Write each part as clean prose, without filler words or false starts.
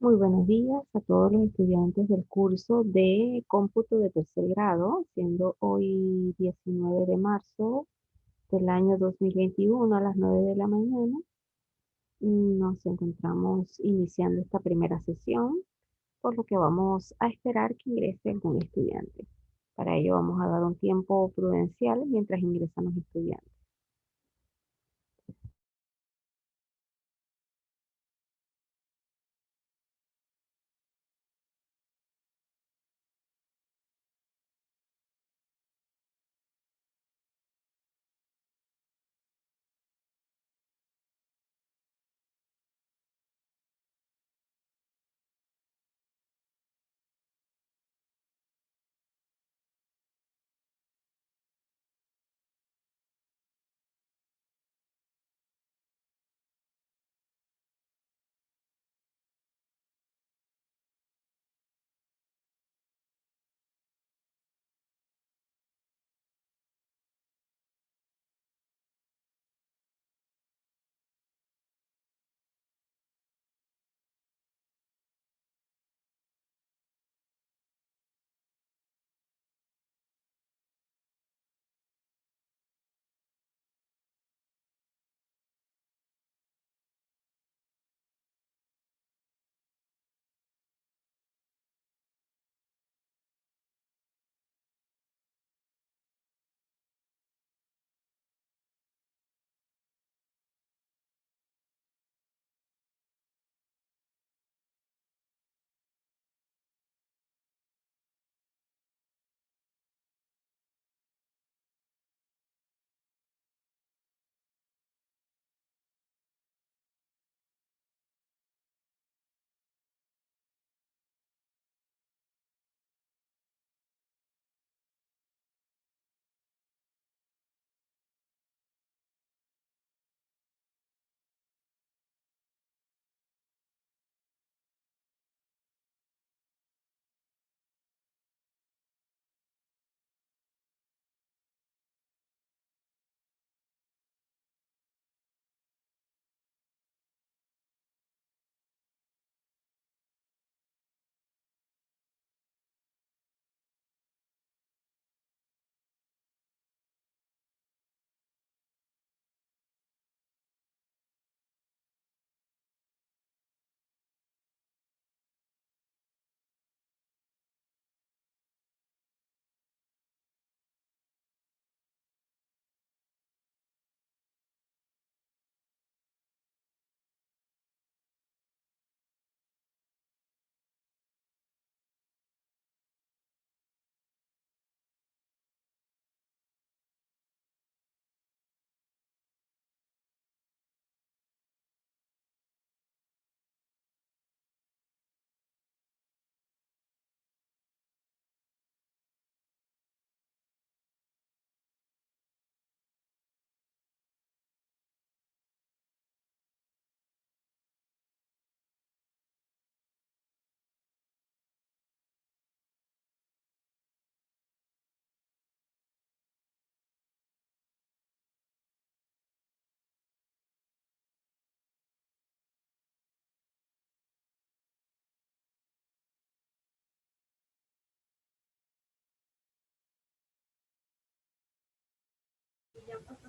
Muy buenos días a todos los estudiantes del curso de cómputo de tercer grado, siendo hoy 19 de marzo del año 2021 a las 9 de la mañana. Nos encontramos iniciando esta primera sesión, por lo que vamos a esperar que ingrese algún estudiante. Para ello vamos a dar un tiempo prudencial mientras ingresan los estudiantes.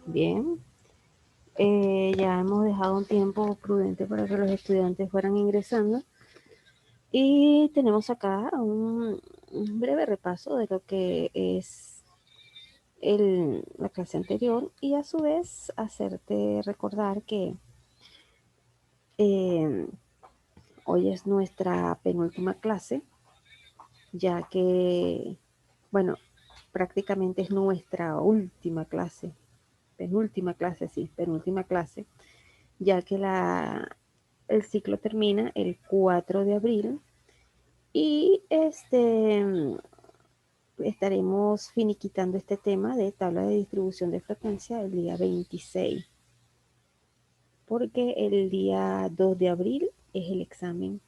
Bien, ya hemos dejado un tiempo prudente para que los estudiantes fueran ingresando. Y tenemos acá un breve repaso de lo que es la clase anterior y a su vez hacerte recordar que eh, hoy es nuestra penúltima clase, ya que, bueno, prácticamente es nuestra última clase, penúltima clase, sí, penúltima clase, ya que el ciclo termina el 4 de abril y estaremos finiquitando este tema de tabla de distribución de frecuencia el día 26, porque el día 2 de abril es el examen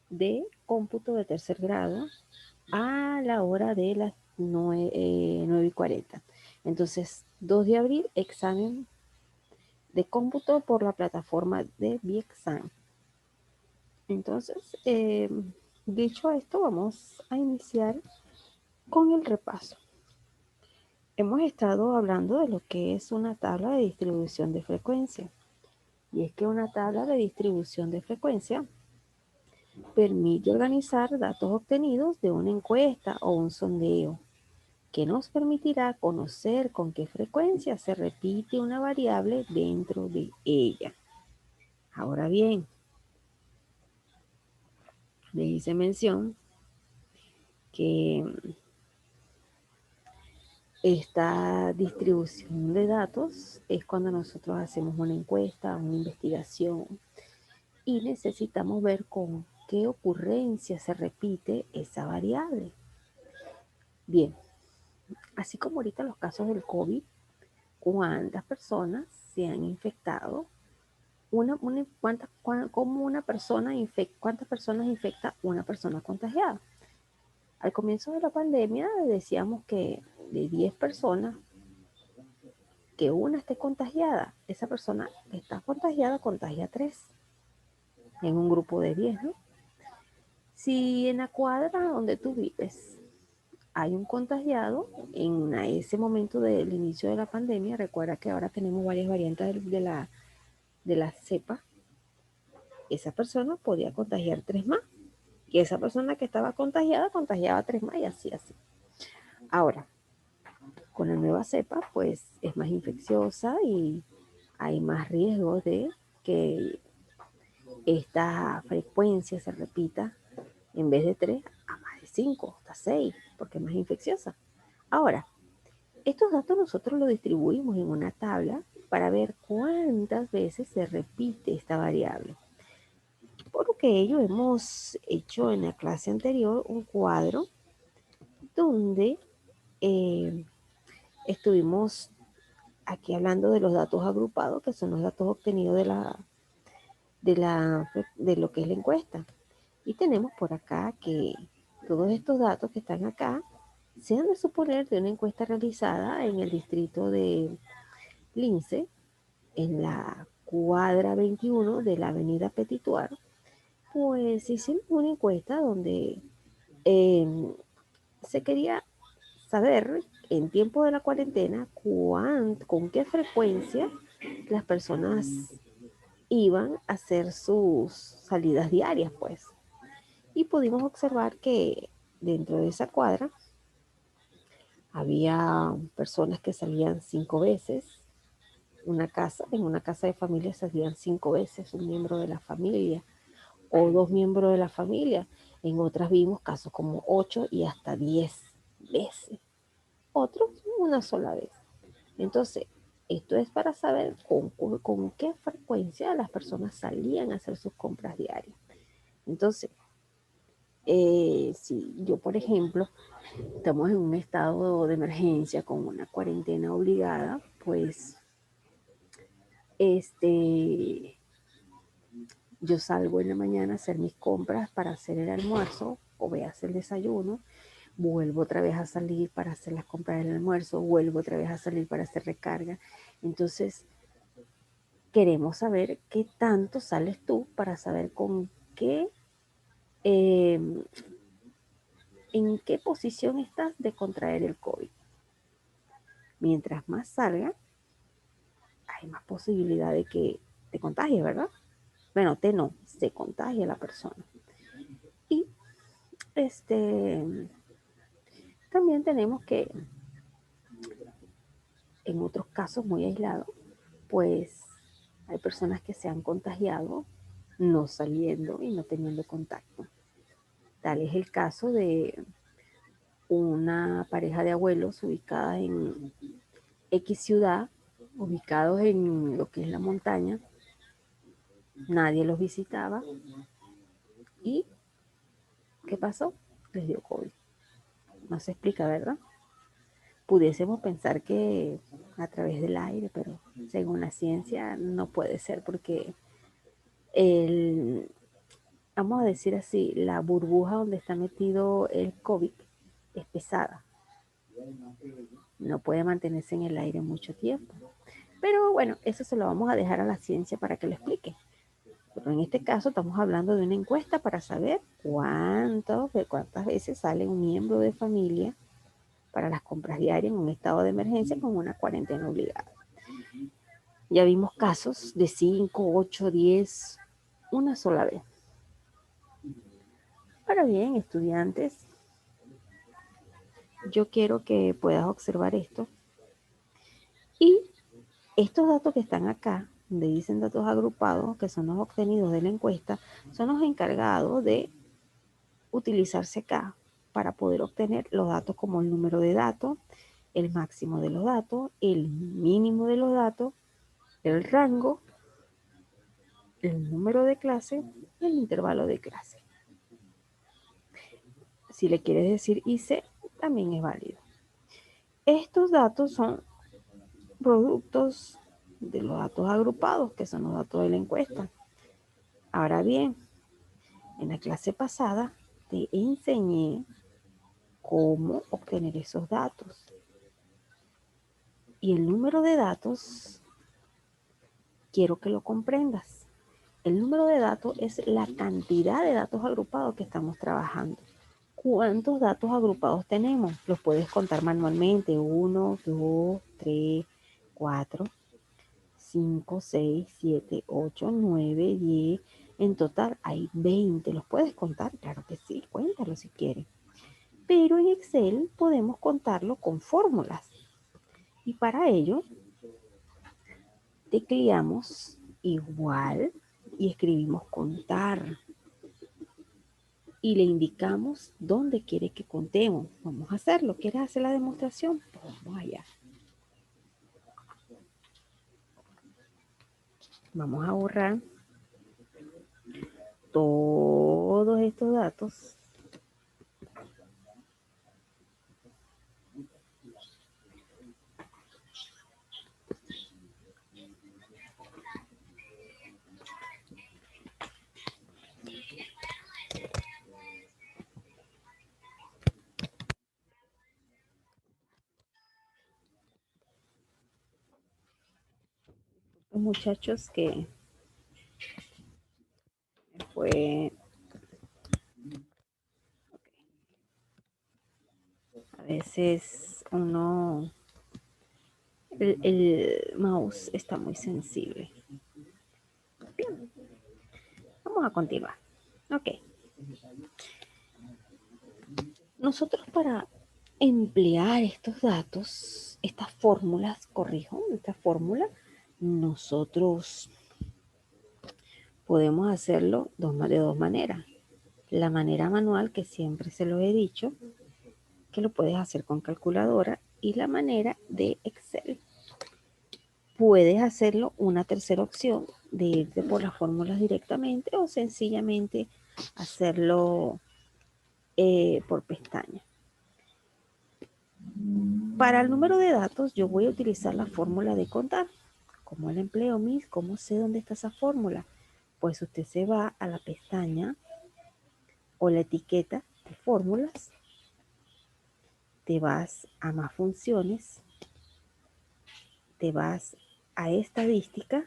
de cómputo de tercer grado a la hora de las 9:40. Entonces, 2 de abril, examen de cómputo por la plataforma de Biexam. Entonces, dicho esto, vamos a iniciar con el repaso. Hemos estado hablando de lo que es una tabla de distribución de frecuencia. Y es que una tabla de distribución de frecuencia permite organizar datos obtenidos de una encuesta o un sondeo, que nos permitirá conocer con qué frecuencia se repite una variable dentro de ella. Ahora bien, les hice mención que esta distribución de datos es cuando nosotros hacemos una encuesta, una investigación y necesitamos ver con qué ocurrencia se repite esa variable. Bien, así como ahorita los casos del COVID, ¿cuántas personas se han infectado? ¿Cuántas personas infecta una persona contagiada? Al comienzo de la pandemia decíamos que de 10 personas, que una esté contagiada, esa persona que está contagiada contagia a 3 en un grupo de 10, ¿no? Si en la cuadra donde tú vives hay un contagiado, en ese momento del inicio de la pandemia, recuerda que ahora tenemos varias variantes de la cepa, esa persona podía contagiar 3 más. Y esa persona que estaba contagiada contagiaba 3 más y así, así. Ahora, con la nueva cepa, pues es más infecciosa y hay más riesgo de que esta frecuencia se repita en vez de 3 a más de 5, hasta 6, porque es más infecciosa. Ahora, estos datos nosotros los distribuimos en una tabla para ver cuántas veces se repite esta variable. Por lo que ello hemos hecho en la clase anterior un cuadro donde eh, estuvimos aquí hablando de los datos agrupados, que son los datos obtenidos de lo que es la encuesta. Y tenemos por acá que todos estos datos que están acá se han de suponer de una encuesta realizada en el distrito de Lince, en la cuadra 21 de la avenida Petituar. Pues hicimos una encuesta donde eh, se quería saber en tiempo de la cuarentena con qué frecuencia las personas iban a hacer sus salidas diarias, pues. Y pudimos observar que dentro de esa cuadra había personas que salían 5 veces, en una casa de familia salían 5 veces un miembro de la familia o 2 miembros de la familia. En otras vimos casos como 8 y hasta 10 veces. Otros una sola vez. Entonces, esto es para saber con qué frecuencia las personas salían a hacer sus compras diarias. Entonces, si yo, por ejemplo, estamos en un estado de emergencia con una cuarentena obligada, pues yo salgo en la mañana a hacer mis compras para hacer el almuerzo o voy a hacer el desayuno, vuelvo otra vez a salir para hacer las compras del almuerzo, vuelvo otra vez a salir para hacer recarga. Entonces, queremos saber qué tanto sales tú para saber eh, en qué posición estás de contraer el COVID. Mientras más salga, hay más posibilidad de que te contagie, ¿verdad? Bueno, no, se contagia la persona. Y también tenemos que, en otros casos muy aislados, pues hay personas que se han contagiado no saliendo y no teniendo contacto. Tal es el caso de una pareja de abuelos ubicada en X ciudad, ubicados en lo que es la montaña. Nadie los visitaba. ¿Y qué pasó? Les dio COVID. No se explica, ¿verdad? Pudiésemos pensar que a través del aire, pero según la ciencia no puede ser porque el, vamos a decir así, la burbuja donde está metido el COVID es pesada. No puede mantenerse en el aire mucho tiempo. Pero bueno, eso se lo vamos a dejar a la ciencia para que lo explique. Pero en este caso estamos hablando de una encuesta para saber cuántas veces sale un miembro de familia para las compras diarias en un estado de emergencia con una cuarentena obligada. Ya vimos casos de 5, 8, 10, una sola vez. Ahora bien, estudiantes, yo quiero que puedas observar esto. Y estos datos que están acá, donde dicen datos agrupados, que son los obtenidos de la encuesta, son los encargados de utilizarse acá para poder obtener los datos como el número de datos, el máximo de los datos, el mínimo de los datos, el rango, el número de clase y el intervalo de clase. Si le quieres decir IC, también es válido. Estos datos son productos de los datos agrupados, que son los datos de la encuesta. Ahora bien, en la clase pasada te enseñé cómo obtener esos datos. Y el número de datos, quiero que lo comprendas. El número de datos es la cantidad de datos agrupados que estamos trabajando. ¿Cuántos datos agrupados tenemos? Los puedes contar manualmente. 1, 2, 3, 4, 5, 6, 7, 8, 9, 10. En total hay 20. ¿Los puedes contar? Claro que sí, cuéntalo si quieres. Pero en Excel podemos contarlo con fórmulas. Y para ello, tecleamos igual y escribimos contar. Y le indicamos dónde quiere que contemos. Vamos a hacerlo. ¿Quieres hacer la demostración? Pues vamos allá. Vamos a borrar todos estos datos. Los muchachos que fue... A veces uno... El mouse está muy sensible. Bien. Vamos a continuar. Ok. Nosotros para emplear estos datos, estas fórmulas, esta fórmula, nosotros podemos hacerlo de dos maneras. La manera manual, que siempre se lo he dicho, que lo puedes hacer con calculadora, y la manera de Excel. Puedes hacerlo una tercera opción de irte por las fórmulas directamente o sencillamente hacerlo por pestaña. Para el número de datos yo voy a utilizar la fórmula de contar. ¿Cómo la empleo, Miss? ¿Cómo sé dónde está esa fórmula? Pues usted se va a la pestaña o la etiqueta de fórmulas, te vas a más funciones, te vas a estadística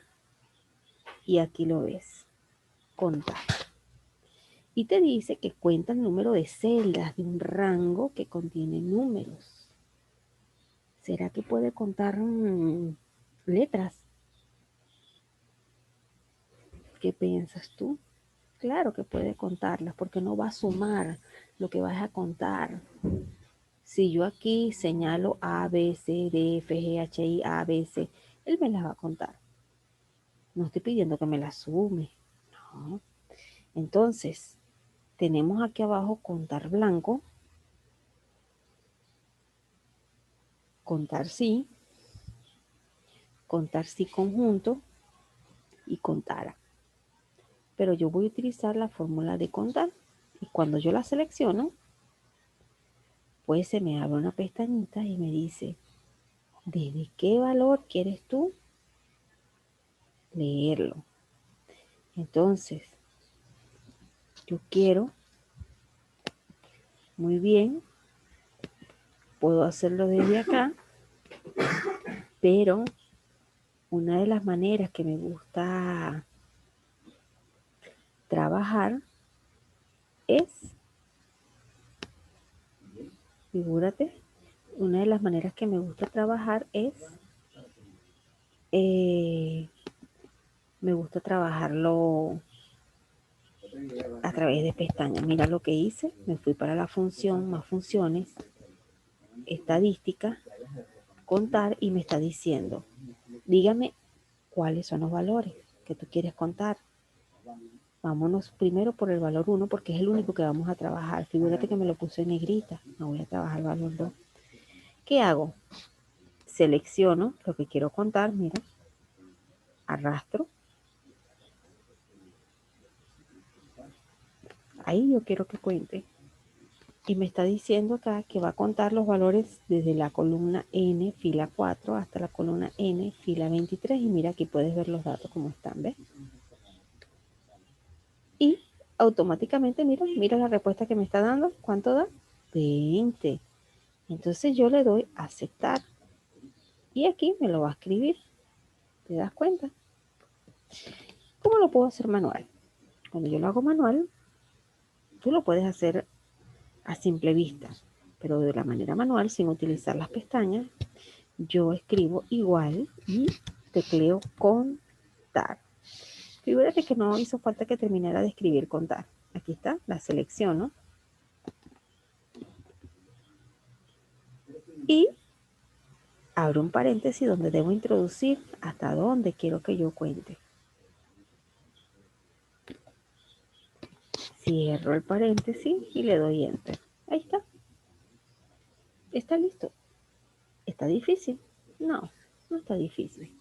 y aquí lo ves, contar. Y te dice que cuenta el número de celdas de un rango que contiene números. ¿Será que puede contar letras? ¿Qué piensas tú? Claro que puede contarlas porque no va a sumar lo que vas a contar. Si yo aquí señalo A, B, C, D, F, G, H, I, A, B, C, él me las va a contar. No estoy pidiendo que me las sume. No. Entonces, tenemos aquí abajo contar blanco, contar sí conjunto y contar. Pero yo voy a utilizar la fórmula de contar. Y cuando yo la selecciono, pues se me abre una pestañita y me dice, ¿desde qué valor quieres tú leerlo? Entonces, yo quiero, muy bien, puedo hacerlo desde acá, pero una de las maneras que me gusta trabajar es, figúrate, una de las maneras que me gusta trabajar es, me gusta trabajarlo a través de pestañas. Mira lo que hice, me fui para la función, más funciones, estadística, contar y me está diciendo, dígame cuáles son los valores que tú quieres contar. Vámonos primero por el valor 1 porque es el único que vamos a trabajar. Figúrate que me lo puse en negrita, no voy a trabajar el valor 2. ¿Qué hago? Selecciono lo que quiero contar, mira, arrastro. Ahí yo quiero que cuente. Y me está diciendo acá que va a contar los valores desde la columna N, fila 4, hasta la columna N, fila 23. Y mira, aquí puedes ver los datos como están, ¿ves? Y automáticamente, mira la respuesta que me está dando. ¿Cuánto da? 20. Entonces yo le doy a aceptar. Y aquí me lo va a escribir. ¿Te das cuenta? ¿Cómo lo puedo hacer manual? Cuando yo lo hago manual, tú lo puedes hacer a simple vista, pero de la manera manual, sin utilizar las pestañas, yo escribo igual y tecleo contar. Fíjate que no hizo falta que terminara de escribir contar. Aquí está, la selecciono. Y abro un paréntesis donde debo introducir hasta dónde quiero que yo cuente. Cierro el paréntesis y le doy enter. Ahí está. Está listo. ¿Está difícil? No, no está difícil.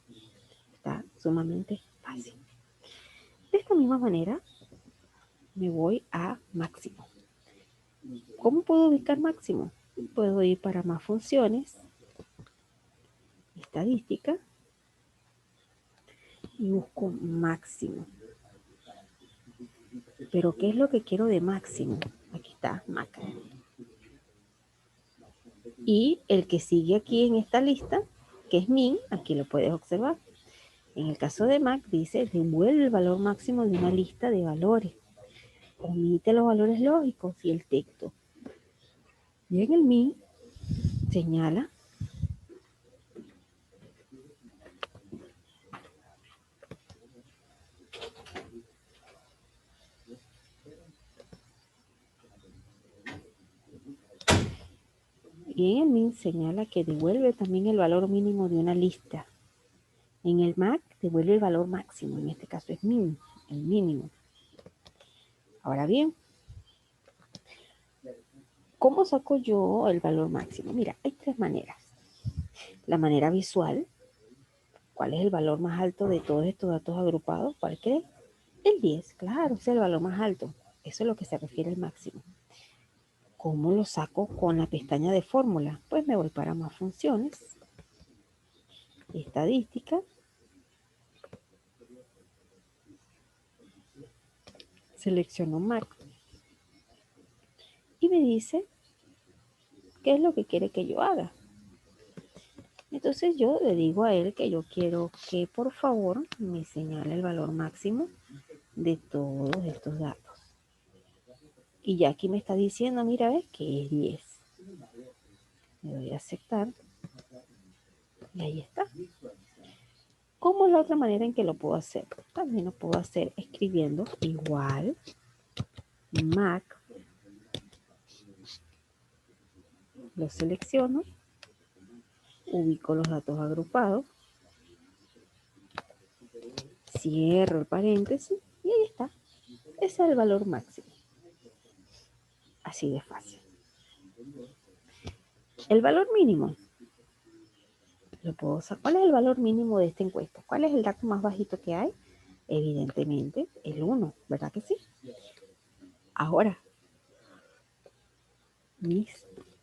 Está sumamente fácil. De esta misma manera, me voy a máximo. ¿Cómo puedo ubicar máximo? Puedo ir para más funciones, estadística, y busco máximo. Pero ¿qué es lo que quiero de máximo? Aquí está, Mac. Y el que sigue aquí en esta lista, que es min, aquí lo puedes observar. En el caso de Mac dice, devuelve el valor máximo de una lista de valores. Omite los valores lógicos y el texto. Y en el min señala y en el min señala que devuelve también el valor mínimo de una lista. En el Mac devuelve el valor máximo, en este caso es min, el mínimo. Ahora bien, ¿cómo saco yo el valor máximo? Mira, hay tres maneras. La manera visual, ¿cuál es el valor más alto de todos estos datos agrupados? ¿Cuál crees? El 10, claro, ese es el valor más alto. Eso es lo que se refiere al máximo. ¿Cómo lo saco con la pestaña de fórmula? Pues me voy para más funciones, estadística, selecciono Mac y me dice qué es lo que quiere que yo haga. Entonces yo le digo a él que yo quiero que por favor me señale el valor máximo de todos estos datos. Y ya aquí me está diciendo, mira, ves que es 10. Le doy a aceptar y ahí está. ¿Cómo es la otra manera en que lo puedo hacer? También lo puedo hacer escribiendo igual Mac, lo selecciono, ubico los datos agrupados, cierro el paréntesis y ahí está. Ese es el valor máximo. Así de fácil. El valor mínimo. Lo puedo usar. ¿Cuál es el valor mínimo de esta encuesta? ¿Cuál es el dato más bajito que hay? Evidentemente, el 1, ¿verdad que sí? Ahora,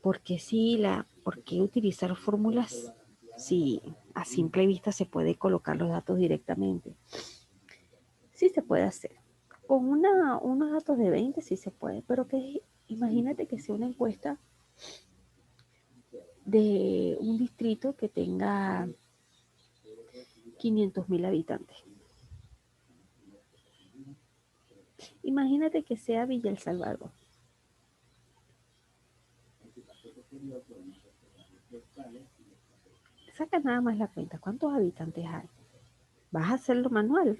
¿por qué utilizar fórmulas si a simple vista se puede colocar los datos directamente? Sí se puede hacer. Con unos datos de 20 sí se puede, pero imagínate que sea una encuesta de un distrito que tenga 500.000 habitantes. Imagínate que sea Villa El Salvador. Saca nada más la cuenta. ¿Cuántos habitantes hay? ¿Vas a hacerlo manual?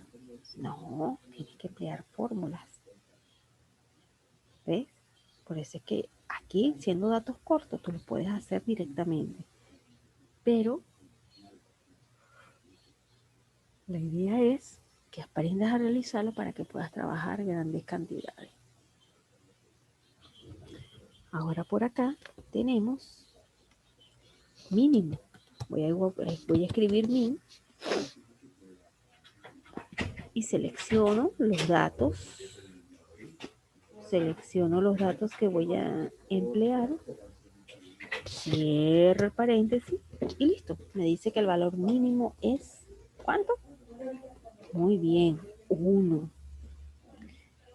No, tienes que emplear fórmulas. ¿Ves? Por eso es que aquí, siendo datos cortos, tú los puedes hacer directamente. Pero la idea es que aprendas a realizarlo para que puedas trabajar grandes cantidades. Ahora por acá tenemos mínimo. Voy a escribir min y selecciono los datos. Selecciono los datos que voy a emplear. Cierro el paréntesis y listo. Me dice que el valor mínimo es ¿cuánto? Muy bien, 1.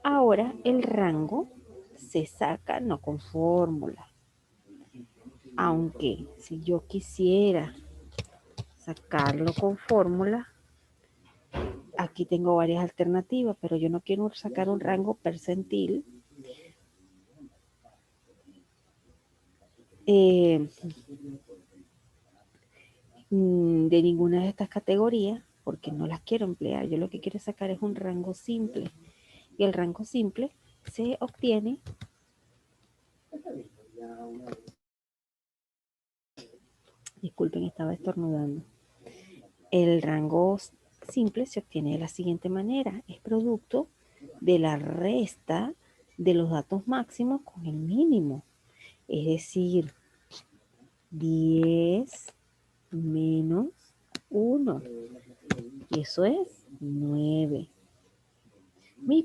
Ahora el rango se saca no con fórmula. Aunque si yo quisiera sacarlo con fórmula, aquí tengo varias alternativas, pero yo no quiero sacar un rango percentil. De ninguna de estas categorías, porque no las quiero emplear. Yo lo que quiero sacar es un rango simple. Y el rango simple se obtiene. Disculpen, estaba estornudando. El rango simple se obtiene de la siguiente manera. Es producto de la resta de los datos máximos con el mínimo. Es decir, 10 menos 1. Y eso es 9.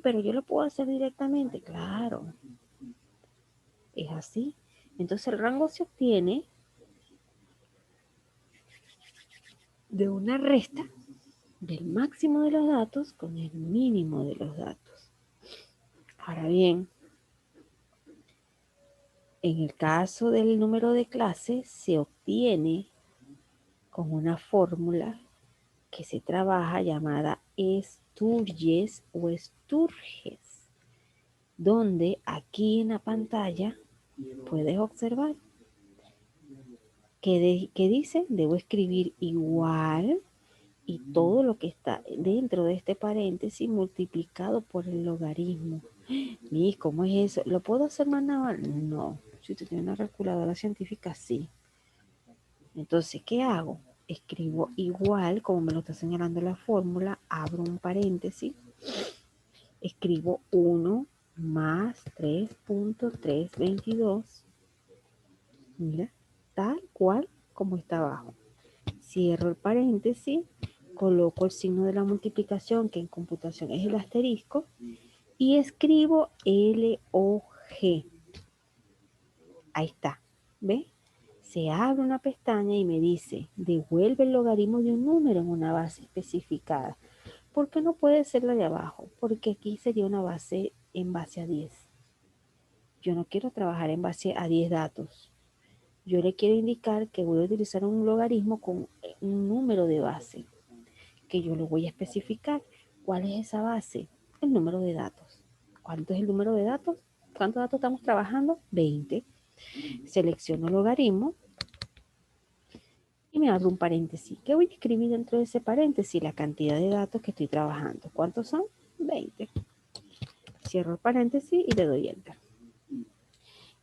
Pero yo lo puedo hacer directamente. Claro, es así. Entonces el rango se obtiene de una resta del máximo de los datos con el mínimo de los datos. Ahora bien, en el caso del número de clases se obtiene con una fórmula que se trabaja llamada Sturges o Sturges, donde aquí en la pantalla puedes observar que dice, debo escribir igual y todo lo que está dentro de este paréntesis multiplicado por el logaritmo. ¿Y cómo es eso? ¿Lo puedo hacer manual? No. Si usted tiene una calculadora científica, sí. Entonces, ¿qué hago? Escribo igual, como me lo está señalando la fórmula, abro un paréntesis, escribo 1 más 3.322. Mira, tal cual como está abajo. Cierro el paréntesis, coloco el signo de la multiplicación, que en computación es el asterisco, y escribo LOG. Ahí está, ¿ve? Se abre una pestaña y me dice, devuelve el logaritmo de un número en una base especificada. ¿Por qué no puede ser la de abajo? Porque aquí sería una base en base a 10. Yo no quiero trabajar en base a 10 datos. Yo le quiero indicar que voy a utilizar un logaritmo con un número de base, que yo lo voy a especificar. ¿Cuál es esa base? El número de datos. ¿Cuánto es el número de datos? ¿Cuántos datos estamos trabajando? 20. Selecciono el logaritmo y me abro un paréntesis. ¿Qué voy a escribir dentro de ese paréntesis? La cantidad de datos que estoy trabajando. ¿Cuántos son? 20. Cierro el paréntesis y le doy enter.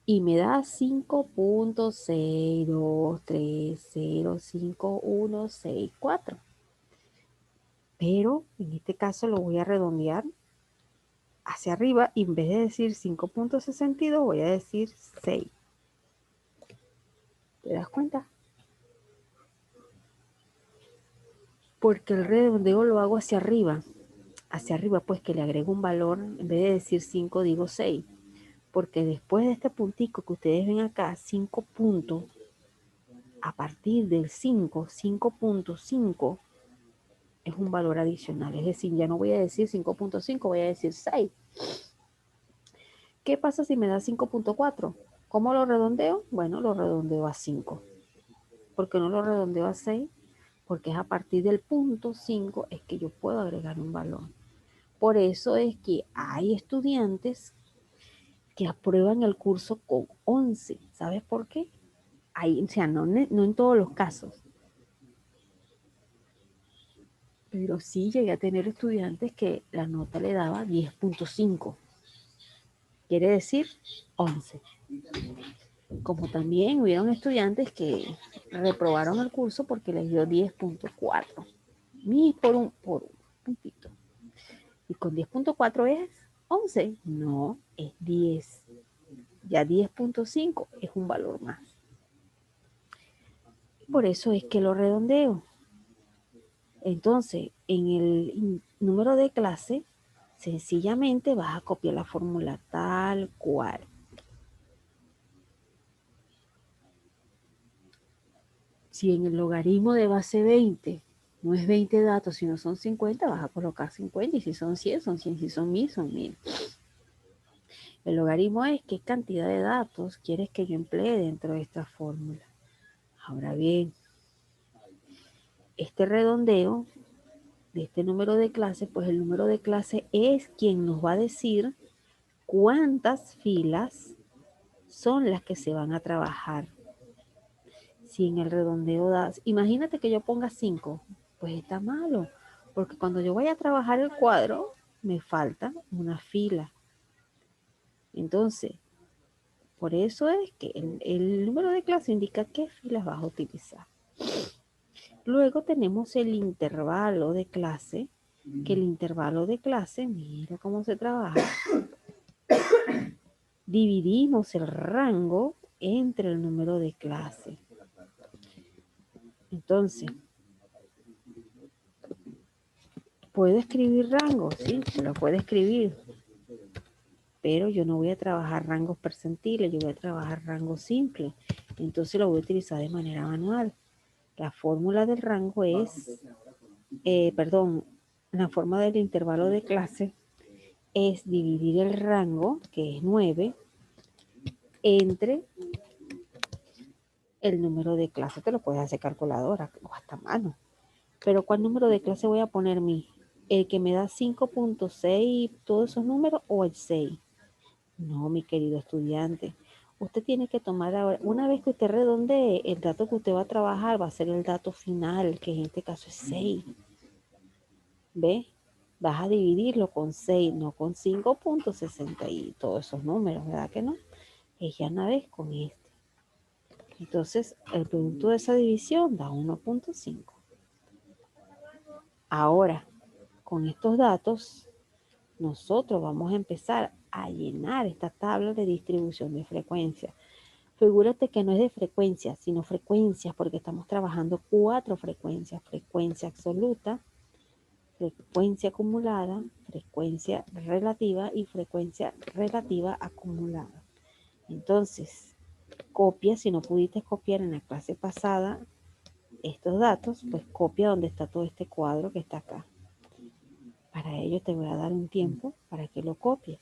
Y me da 5.62305.164. Pero en este caso lo voy a redondear hacia arriba y en vez de decir 5.62 voy a decir 6. ¿Te das cuenta? Porque el redondeo lo hago hacia arriba. Hacia arriba, pues que le agrego un valor, en vez de decir 5 digo 6. Porque después de este puntico que ustedes ven acá, 5 puntos, a partir del 5, 5.5 es un valor adicional. Es decir, ya no voy a decir 5.5, voy a decir 6. ¿Qué pasa si me da 5.4? ¿Cómo lo redondeo? Bueno, lo redondeo a 5. ¿Por qué no lo redondeo a 6? Porque es a partir del punto 5 es que yo puedo agregar un valor. Por eso es que hay estudiantes que aprueban el curso con 11. ¿Sabes por qué? Hay, o sea, no en todos los casos, pero sí llegué a tener estudiantes que la nota le daba 10.5, quiere decir 11. Como también hubieron estudiantes que reprobaron el curso porque les dio 10.4, ni por un puntito. Y con 10.4 es 11, no, es 10. Ya 10.5 es un valor más. Por eso es que lo redondeo. Entonces, en el número de clase, sencillamente vas a copiar la fórmula tal cual. Si en el logaritmo de base 20 no es 20 datos, sino son 50, vas a colocar 50. Y si son 100, son 100. Si son 1000, son 1000. El logaritmo es qué cantidad de datos quieres que yo emplee dentro de esta fórmula. Ahora bien, este redondeo de este número de clase, pues el número de clase es quien nos va a decir cuántas filas son las que se van a trabajar. Si en el redondeo das, imagínate que yo ponga 5, pues está malo, porque cuando yo vaya a trabajar el cuadro, me falta una fila. Entonces, por eso es que el número de clase indica qué filas vas a utilizar. Luego tenemos el intervalo de clase, que el intervalo de clase, mira cómo se trabaja. Dividimos el rango entre el número de clase. Entonces, ¿puedo escribir rango? Sí, lo puedo escribir, pero yo no voy a trabajar rangos percentiles, yo voy a trabajar rangos simples. Entonces lo voy a utilizar de manera manual. La fórmula del rango es, la forma del intervalo de clase es dividir el rango, que es 9, entre el número de clase. Te lo puedes hacer calculadora o hasta mano. Pero ¿cuál número de clase voy a poner mi? ¿El que me da 5.6, todos esos números, o el 6? No, mi querido estudiante. Usted tiene que tomar ahora, una vez que usted redondee, el dato que usted va a trabajar va a ser el dato final, que en este caso es 6. ¿Ve? Vas a dividirlo con 6, no con 5.60 y todos esos números, ¿verdad que no? Es ya una vez con este. Entonces, el producto de esa división da 1.5. Ahora, con estos datos, nosotros vamos a empezar a llenar esta tabla de distribución de frecuencia. Figúrate que no es de frecuencia, sino frecuencias, porque estamos trabajando 4 frecuencias: frecuencia absoluta, frecuencia acumulada, frecuencia relativa y frecuencia relativa acumulada. Entonces, copia, si no pudiste copiar en la clase pasada estos datos, pues copia donde está todo este cuadro que está acá. Para ello te voy a dar un tiempo para que lo copies.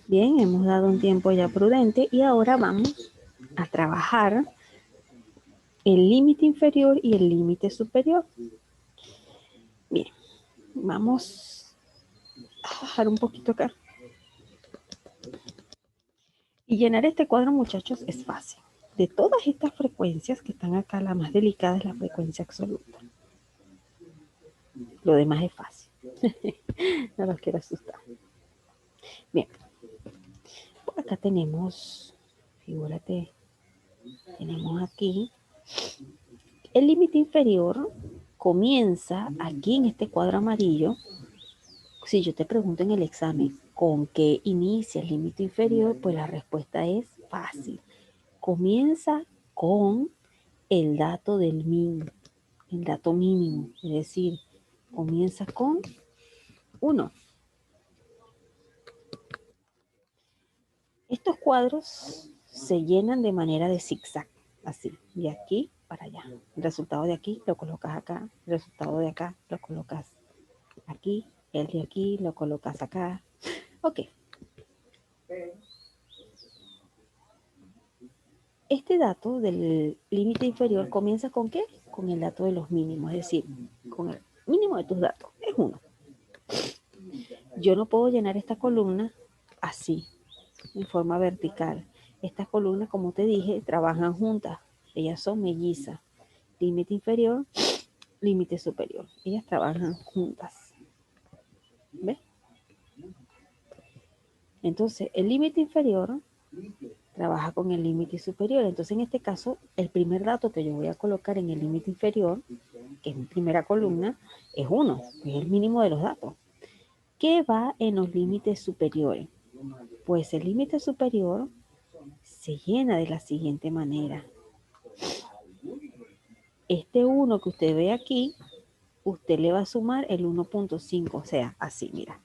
Bien, hemos dado un tiempo ya prudente y ahora vamos a trabajar el límite inferior y el límite superior. Bien, vamos a bajar un poquito acá. Y llenar este cuadro, muchachos, es fácil. De todas estas frecuencias que están acá, la más delicada es la frecuencia absoluta. Lo demás es fácil. No los quiero asustar. Bien, por acá tenemos, figúrate, tenemos aquí el límite inferior comienza aquí en este cuadro amarillo. Si yo te pregunto en el examen con qué inicia el límite inferior, pues la respuesta es fácil. Comienza con el dato del min, el dato mínimo, es decir, comienza con 1. Estos cuadros se llenan de manera de zigzag, así, de aquí para allá. El resultado de aquí lo colocas acá, el resultado de acá lo colocas aquí, el de aquí lo colocas acá. Ok. Este dato del límite inferior comienza con ¿qué? Con el dato de los mínimos, es decir, con el mínimo de tus datos, es 1. Yo no puedo llenar esta columna así, en forma vertical. Estas columnas, como te dije, trabajan juntas. Ellas son mellizas. Límite inferior, límite superior. Ellas trabajan juntas. ¿Ves? Entonces, el límite inferior trabaja con el límite superior. Entonces, en este caso, el primer dato que yo voy a colocar en el límite inferior, que es mi primera columna, es 1, que es el mínimo de los datos. ¿Qué va en los límites superiores? Pues el límite superior se llena de la siguiente manera. Este 1 que usted ve aquí, usted le va a sumar el 1.5, o sea, así, mira.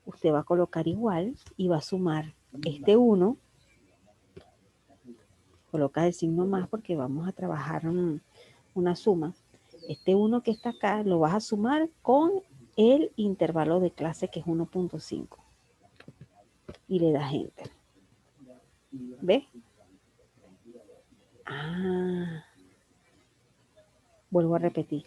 Usted va a colocar igual y va a sumar este 1, coloca el signo más porque vamos a trabajar una suma. Este 1 que está acá lo vas a sumar con el intervalo de clase que es 1.5 y le das enter. ¿Ves? Ah, vuelvo a repetir.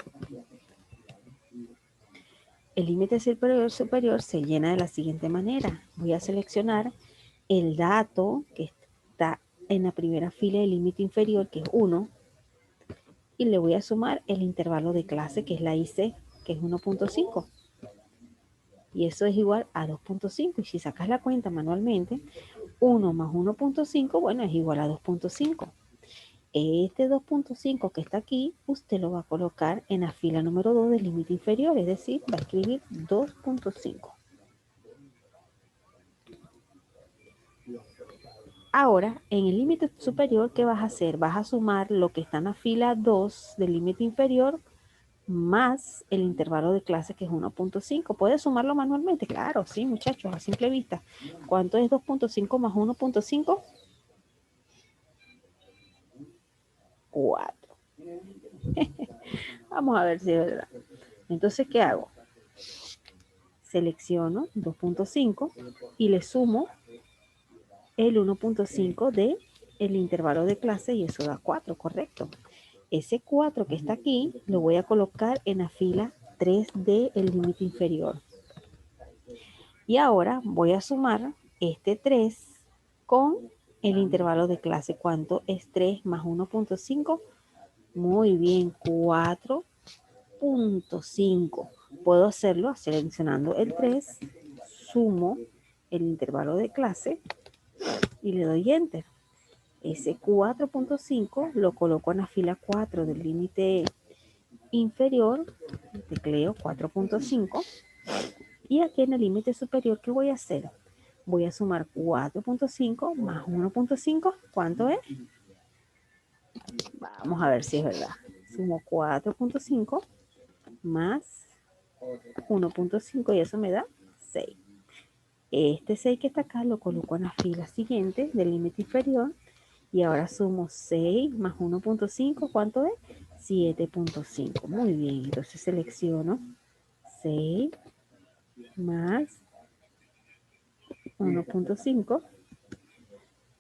El límite superior se llena de la siguiente manera. Voy a seleccionar el dato que está en la primera fila del límite inferior, que es 1, y le voy a sumar el intervalo de clase, que es la IC, que es 1.5. Y eso es igual a 2.5. Y si sacas la cuenta manualmente, 1 más 1.5, bueno, es igual a 2.5. Este 2.5 que está aquí, usted lo va a colocar en la fila número 2 del límite inferior, es decir, va a escribir 2.5. Ahora, en el límite superior, ¿qué vas a hacer? Vas a sumar lo que está en la fila 2 del límite inferior más el intervalo de clase que es 1.5. ¿Puedes sumarlo manualmente? Claro, sí, muchachos, a simple vista. ¿Cuánto es 2.5 más 1.5? 4. Vamos a ver si es verdad. Entonces, ¿qué hago? Selecciono 2.5 y le sumo el 1.5 de el intervalo de clase y eso da 4, correcto. Ese 4 que está aquí lo voy a colocar en la fila 3 del límite inferior. Y ahora voy a sumar este 3 con el intervalo de clase. ¿Cuánto es 3 más 1.5? Muy bien, 4.5. Puedo hacerlo seleccionando el 3, sumo el intervalo de clase y le doy enter. Ese 4.5 lo coloco en la fila 4 del límite inferior, tecleo 4.5 y aquí en el límite superior, ¿qué voy a hacer? Voy a sumar 4.5 más 1.5, ¿cuánto es? Vamos a ver si es verdad. Sumo 4.5 más 1.5 y eso me da 6. Este 6 que está acá lo coloco en la fila siguiente del límite inferior y ahora sumo 6 más 1.5, ¿cuánto es? 7.5. Muy bien, entonces selecciono 6 más 1.5.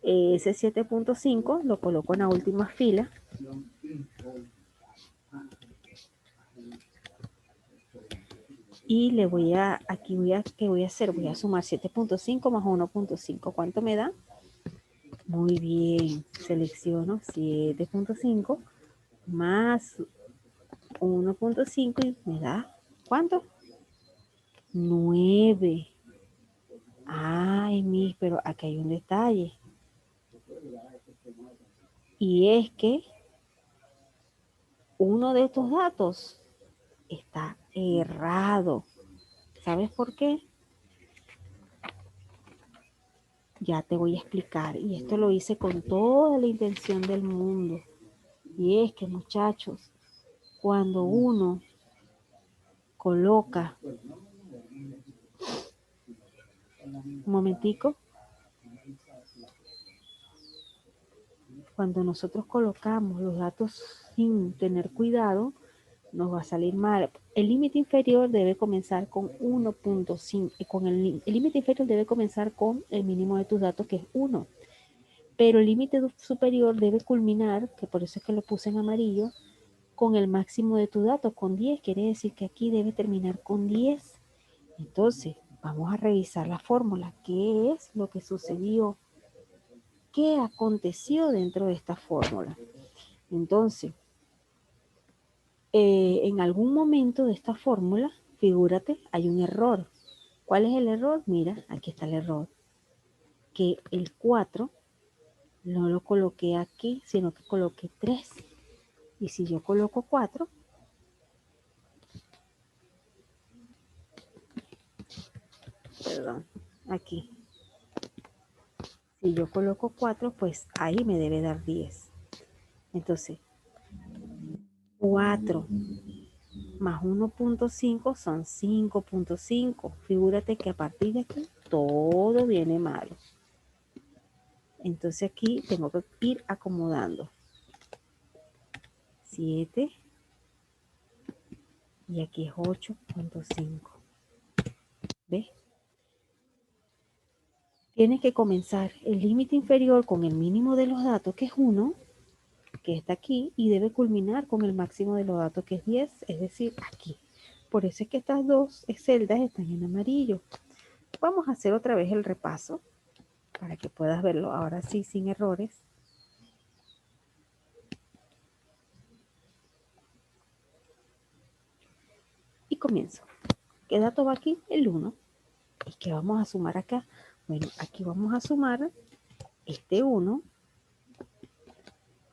Ese 7.5 lo coloco en la última fila. Y le voy a, aquí ¿qué voy a hacer? Voy a sumar 7.5 más 1.5. ¿Cuánto me da? Muy bien, selecciono 7.5 más 1.5 y me da, ¿cuánto? 9. Ay, pero aquí hay un detalle. Y es que uno de estos datos está errado. ¿Sabes por qué? Ya te voy a explicar. Y esto lo hice con toda la intención del mundo. Y es que, muchachos, cuando uno coloca, un momentico, cuando nosotros colocamos los datos sin tener cuidado, nos va a salir mal. El límite inferior debe comenzar con 1.5, el límite inferior debe comenzar con el mínimo de tus datos, que es 1. Pero el límite superior debe culminar, que por eso es que lo puse en amarillo, con el máximo de tus datos, con 10. Quiere decir que aquí debe terminar con 10. Entonces, vamos a revisar la fórmula. ¿Qué es lo que sucedió? ¿Qué aconteció dentro de esta fórmula? Entonces, en algún momento de esta fórmula, figúrate, hay un error. ¿Cuál es el error? Mira, aquí está el error. Que el 4 no lo coloqué aquí, sino que coloqué 3. Y si yo coloco 4, perdón, aquí. Si yo coloco 4, pues ahí me debe dar 10. Entonces, 4 más 1.5 son 5.5. Figúrate que a partir de aquí todo viene malo. Entonces aquí tengo que ir acomodando. 7 y aquí es 8.5. ¿Ves? Tienes que comenzar el límite inferior con el mínimo de los datos, que es 1, que está aquí, y debe culminar con el máximo de los datos, que es 10, es decir, aquí. Por eso es que estas dos celdas están en amarillo. Vamos a hacer otra vez el repaso para que puedas verlo ahora sí sin errores. Y comienzo. ¿Qué dato va aquí? El 1. ¿Y qué vamos a sumar acá? Bueno, aquí vamos a sumar este 1.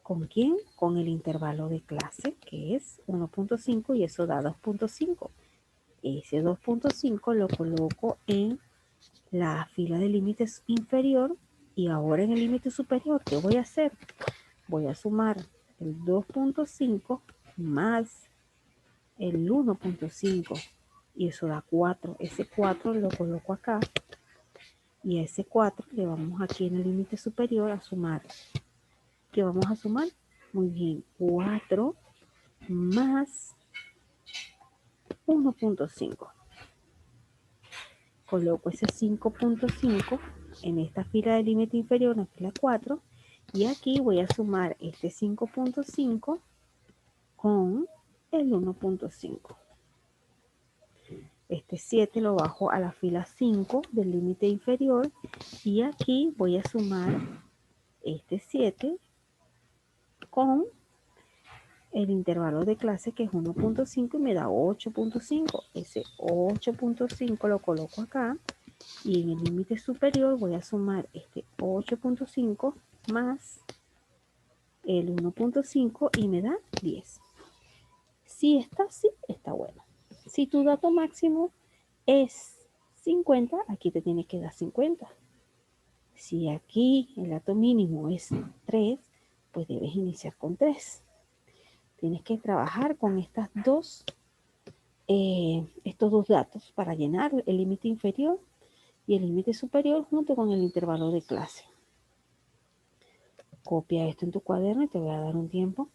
¿Con quién? Con el intervalo de clase, que es 1.5, y eso da 2.5. Ese 2.5 lo coloco en la fila de límites inferior, y ahora en el límite superior, ¿qué voy a hacer? Voy a sumar el 2.5 más el 1.5, y eso da 4. Ese 4 lo coloco acá, y a ese 4 le vamos aquí en el límite superior a sumar. ¿Qué vamos a sumar? Muy bien, 4 más 1.5. Coloco ese 5.5 en esta fila de límite inferior, en la fila 4, y aquí voy a sumar este 5.5 con el 1.5. Este 7 lo bajo a la fila 5 del límite inferior, y aquí voy a sumar este 7 con el intervalo de clase, que es 1.5, y me da 8.5. Ese 8.5 lo coloco acá, y en el límite superior voy a sumar este 8.5 más el 1.5 y me da 10. Si está así, está bueno. Si tu dato máximo es 50, aquí te tiene que dar 50. Si aquí el dato mínimo es 3, pues debes iniciar con 3. Tienes que trabajar con estos dos datos para llenar el límite inferior y el límite superior junto con el intervalo de clase. Copia esto en tu cuaderno y te voy a dar un tiempo.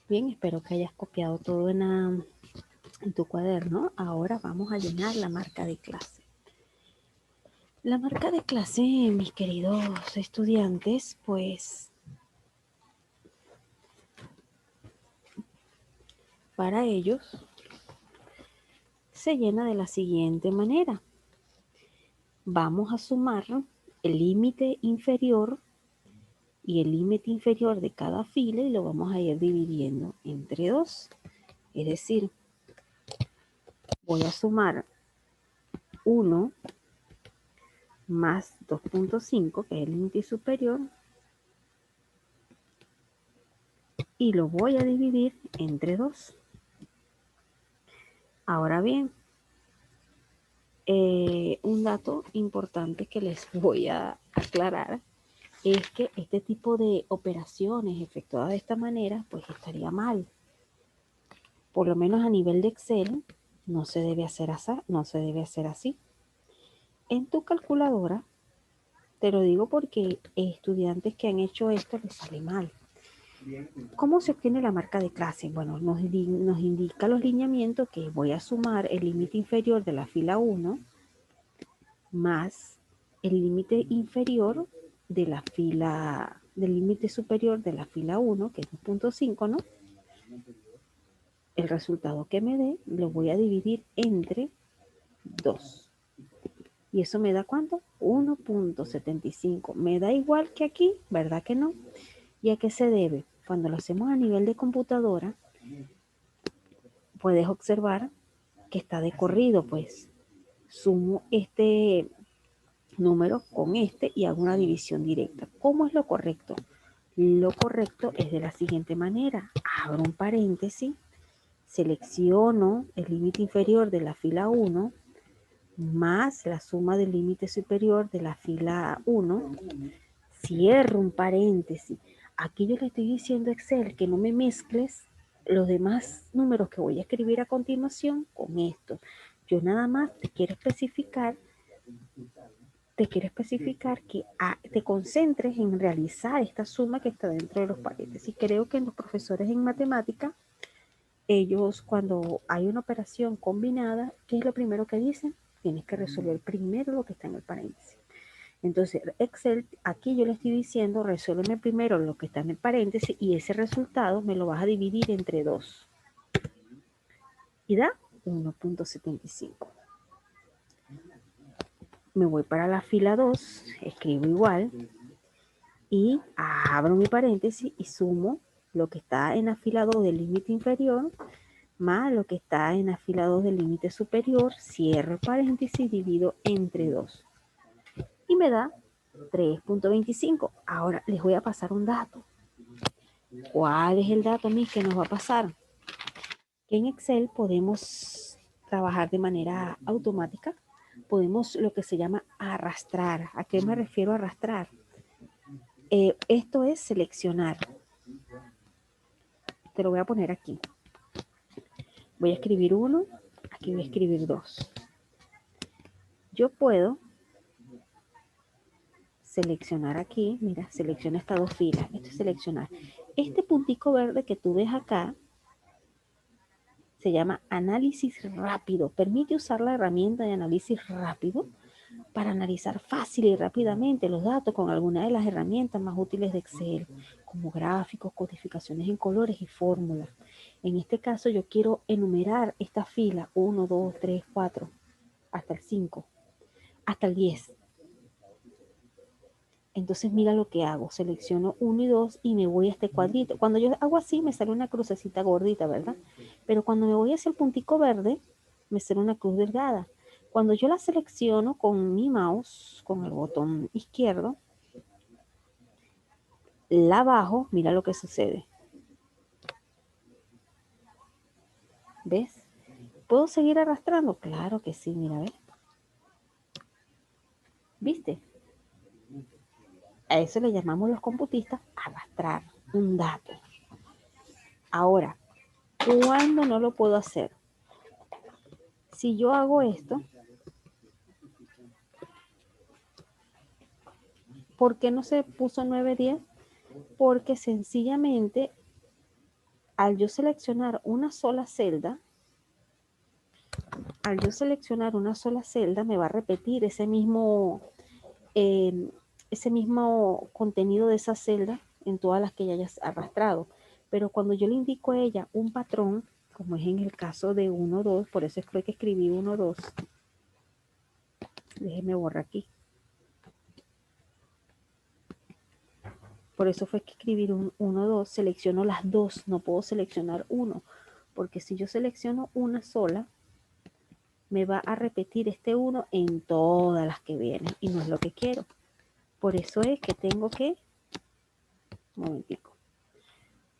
Bien, espero que hayas copiado todo en tu cuaderno. Ahora vamos a llenar la marca de clase. La marca de clase, mis queridos estudiantes, pues para ellos se llena de la siguiente manera. Vamos a sumar el límite inferior y el límite inferior de cada fila y lo vamos a ir dividiendo entre 2. Es decir, voy a sumar 1 más 2.5, que es el límite superior, y lo voy a dividir entre 2. Ahora bien, un dato importante que les voy a aclarar es que este tipo de operaciones efectuadas de esta manera, pues estaría mal. Por lo menos a nivel de Excel, no se debe hacer así. No se debe hacer así. En tu calculadora, te lo digo porque estudiantes que han hecho esto les sale mal. ¿Cómo se obtiene la marca de clase? Bueno, nos indica los lineamientos que voy a sumar el límite inferior de la fila 1 más el límite inferior de la fila, del límite superior de la fila 1, que es 2.5, ¿no? El resultado que me dé lo voy a dividir entre 2. ¿Y eso me da cuánto? 1.75. Me da igual que aquí, ¿verdad que no? ¿Y a qué se debe? Cuando lo hacemos a nivel de computadora, puedes observar que está de corrido, pues sumo este número con este y hago una división directa. ¿Cómo es lo correcto? Lo correcto es de la siguiente manera. Abro un paréntesis, selecciono el límite inferior de la fila 1 más la suma del límite superior de la fila 1, cierro un paréntesis. Aquí yo le estoy diciendo a Excel que no me mezcles los demás números que voy a escribir a continuación con esto. Yo nada más te quiero especificar que te concentres en realizar esta suma que está dentro de los paréntesis. Creo que los profesores en matemática, ellos cuando hay una operación combinada, ¿qué es lo primero que dicen? Tienes que resolver primero lo que está en el paréntesis. Entonces, Excel, aquí yo le estoy diciendo, resuélveme primero lo que está en el paréntesis y ese resultado me lo vas a dividir entre 2. Y da 1.75. Me voy para la fila 2, escribo igual y abro mi paréntesis y sumo lo que está en la fila 2 del límite inferior más lo que está en la fila 2 del límite superior, cierro el paréntesis, divido entre 2 y me da 3.25. Ahora les voy a pasar un dato. ¿Cuál es el dato, Miss, que nos va a pasar? Que en Excel podemos trabajar de manera automática. Podemos lo que se llama arrastrar. ¿A qué me refiero a arrastrar? Esto es seleccionar. Te lo voy a poner aquí. Voy a escribir 1, aquí voy a escribir 2. Yo puedo seleccionar aquí, mira, selecciona estas 2 filas. Esto es seleccionar. Este puntico verde que tú ves acá se llama análisis rápido. Permite usar la herramienta de análisis rápido para analizar fácil y rápidamente los datos con alguna de las herramientas más útiles de Excel, como gráficos, codificaciones en colores y fórmulas. En este caso yo quiero enumerar esta fila 1, 2, 3, 4, hasta el 5, hasta el 10. Entonces mira lo que hago, selecciono 1 y 2 y me voy a este cuadrito. Cuando yo hago así me sale una crucecita gordita, ¿verdad? Pero cuando me voy hacia el puntico verde, me sale una cruz delgada. Cuando yo la selecciono con mi mouse, con el botón izquierdo, la bajo, mira lo que sucede. ¿Ves? ¿Puedo seguir arrastrando? Claro que sí, mira, ¿ves? ¿Viste? A eso le llamamos los computistas arrastrar un dato. Ahora, ¿cuándo no lo puedo hacer? Si yo hago esto, ¿por qué no se puso 9-10? Porque sencillamente Al yo seleccionar una sola celda, me va a repetir ese mismo contenido de esa celda en todas las que ya hayas arrastrado. Pero cuando yo le indico a ella un patrón, como es en el caso de 1, 2, por eso es que hay que escribir 1, 2. Déjeme borrar aquí. Por eso fue que escribir un 1, 2, selecciono las dos, no puedo seleccionar uno, porque si yo selecciono una sola, me va a repetir este 1 en todas las que vienen y no es lo que quiero. Por eso es que tengo que, un momentico,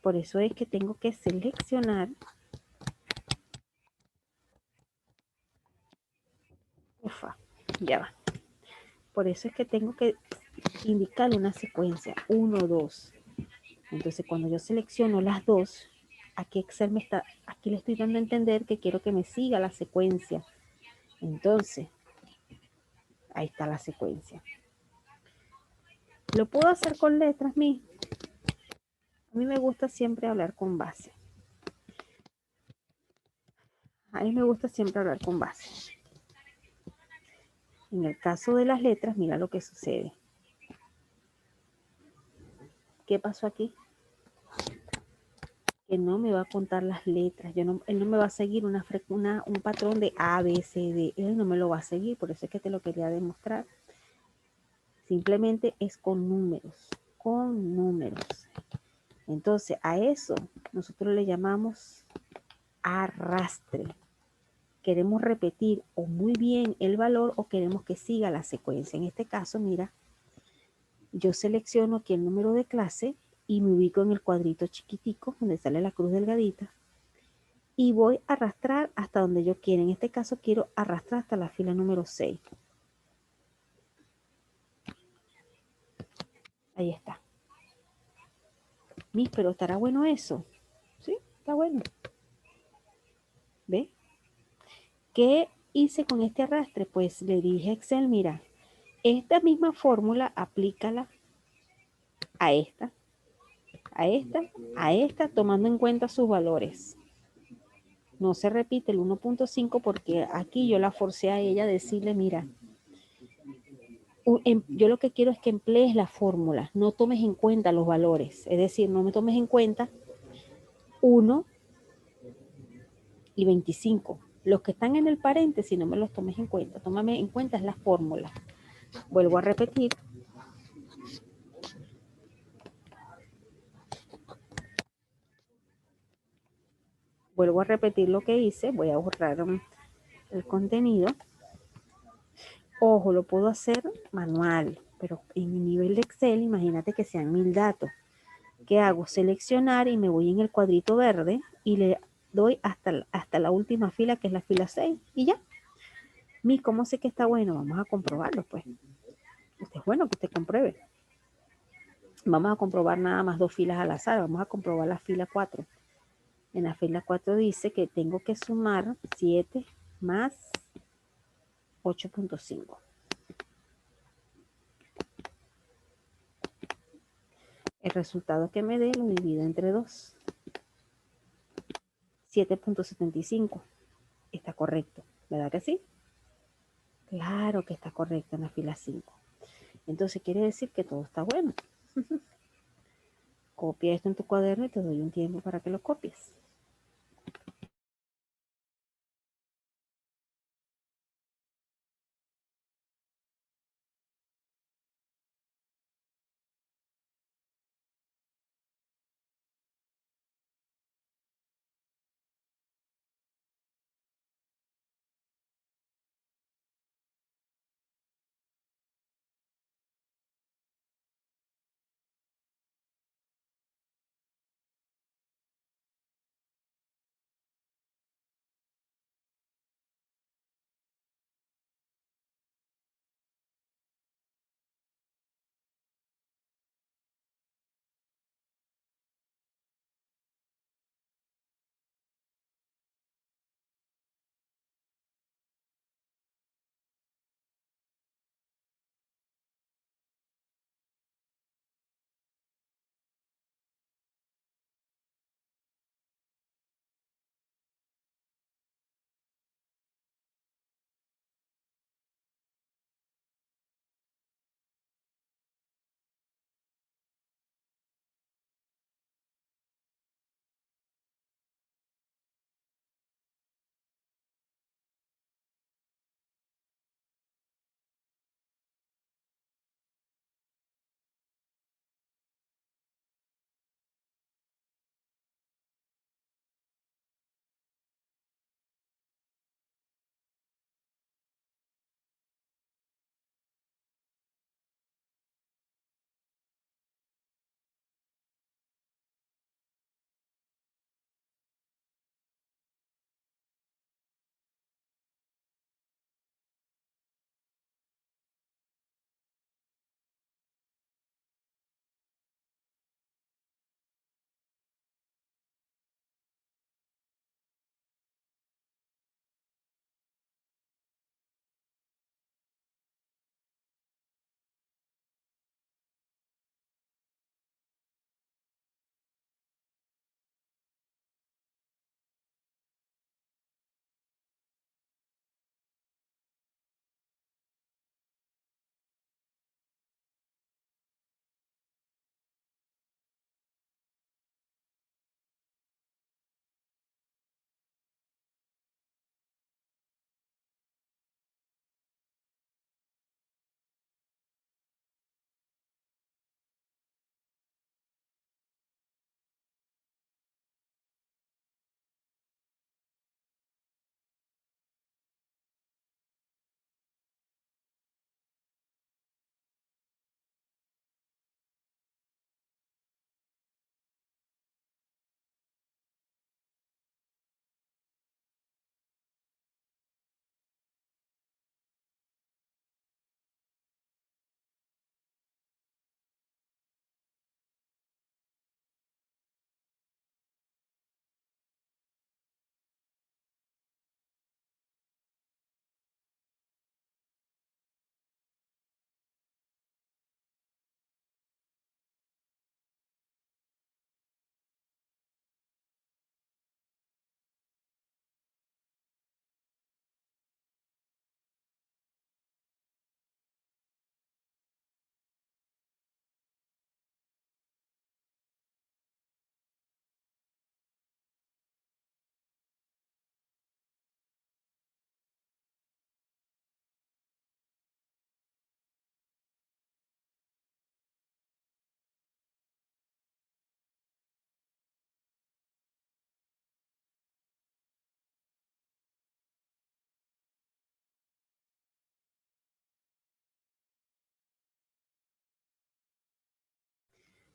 por eso es que tengo que seleccionar, ya va. Por eso es que tengo que indicarle una secuencia, 1, 2. Entonces cuando yo selecciono las dos, aquí Excel aquí le estoy dando a entender que quiero que me siga la secuencia. Entonces, ahí está la secuencia. ¿Lo puedo hacer con letras, mi? A mí me gusta siempre hablar con base. A mí me gusta siempre hablar con base. En el caso de las letras, mira lo que sucede. ¿Qué pasó aquí? Que no me va a contar las letras. Él no me va a seguir un patrón de A, B, C, D. Él no me lo va a seguir, por eso es que te lo quería demostrar. Simplemente es con números, con números. Entonces, a eso nosotros le llamamos arrastre. Queremos repetir o muy bien el valor o queremos que siga la secuencia. En este caso, mira, yo selecciono aquí el número de clase y me ubico en el cuadrito chiquitico donde sale la cruz delgadita y voy a arrastrar hasta donde yo quiera. En este caso quiero arrastrar hasta la fila número 6. Ahí está. Pero estará bueno eso. Sí, está bueno. ¿Ve? ¿Qué hice con este arrastre? Pues le dije a Excel, mira, esta misma fórmula aplícala a esta, a esta, a esta, tomando en cuenta sus valores. No se repite el 1.5 porque aquí yo la forcé a ella a decirle, mira, yo lo que quiero es que emplees la fórmula, no tomes en cuenta los valores, es decir, no me tomes en cuenta 1 y 25. Los que están en el paréntesis no me los tomes en cuenta, tómame en cuenta es la fórmula. Vuelvo a repetir. Vuelvo a repetir lo que hice, voy a borrar el contenido. Ojo, lo puedo hacer manual, pero en mi nivel de Excel, imagínate que sean 1000 datos. ¿Qué hago? Seleccionar y me voy en el cuadrito verde y le doy hasta la última fila, que es la fila 6, y ya. ¿Cómo sé que está bueno? Vamos a comprobarlo, pues. Es bueno que usted compruebe. Vamos a comprobar nada más 2 filas al azar. Vamos a comprobar la fila 4. En la fila 4 dice que tengo que sumar 7 más 8.5. El resultado que me dé lo divido entre 2. 7.75. Está correcto, ¿verdad que sí? Claro que está correcto en la fila 5. Entonces quiere decir que todo está bueno. Copia esto en tu cuaderno y te doy un tiempo para que lo copies.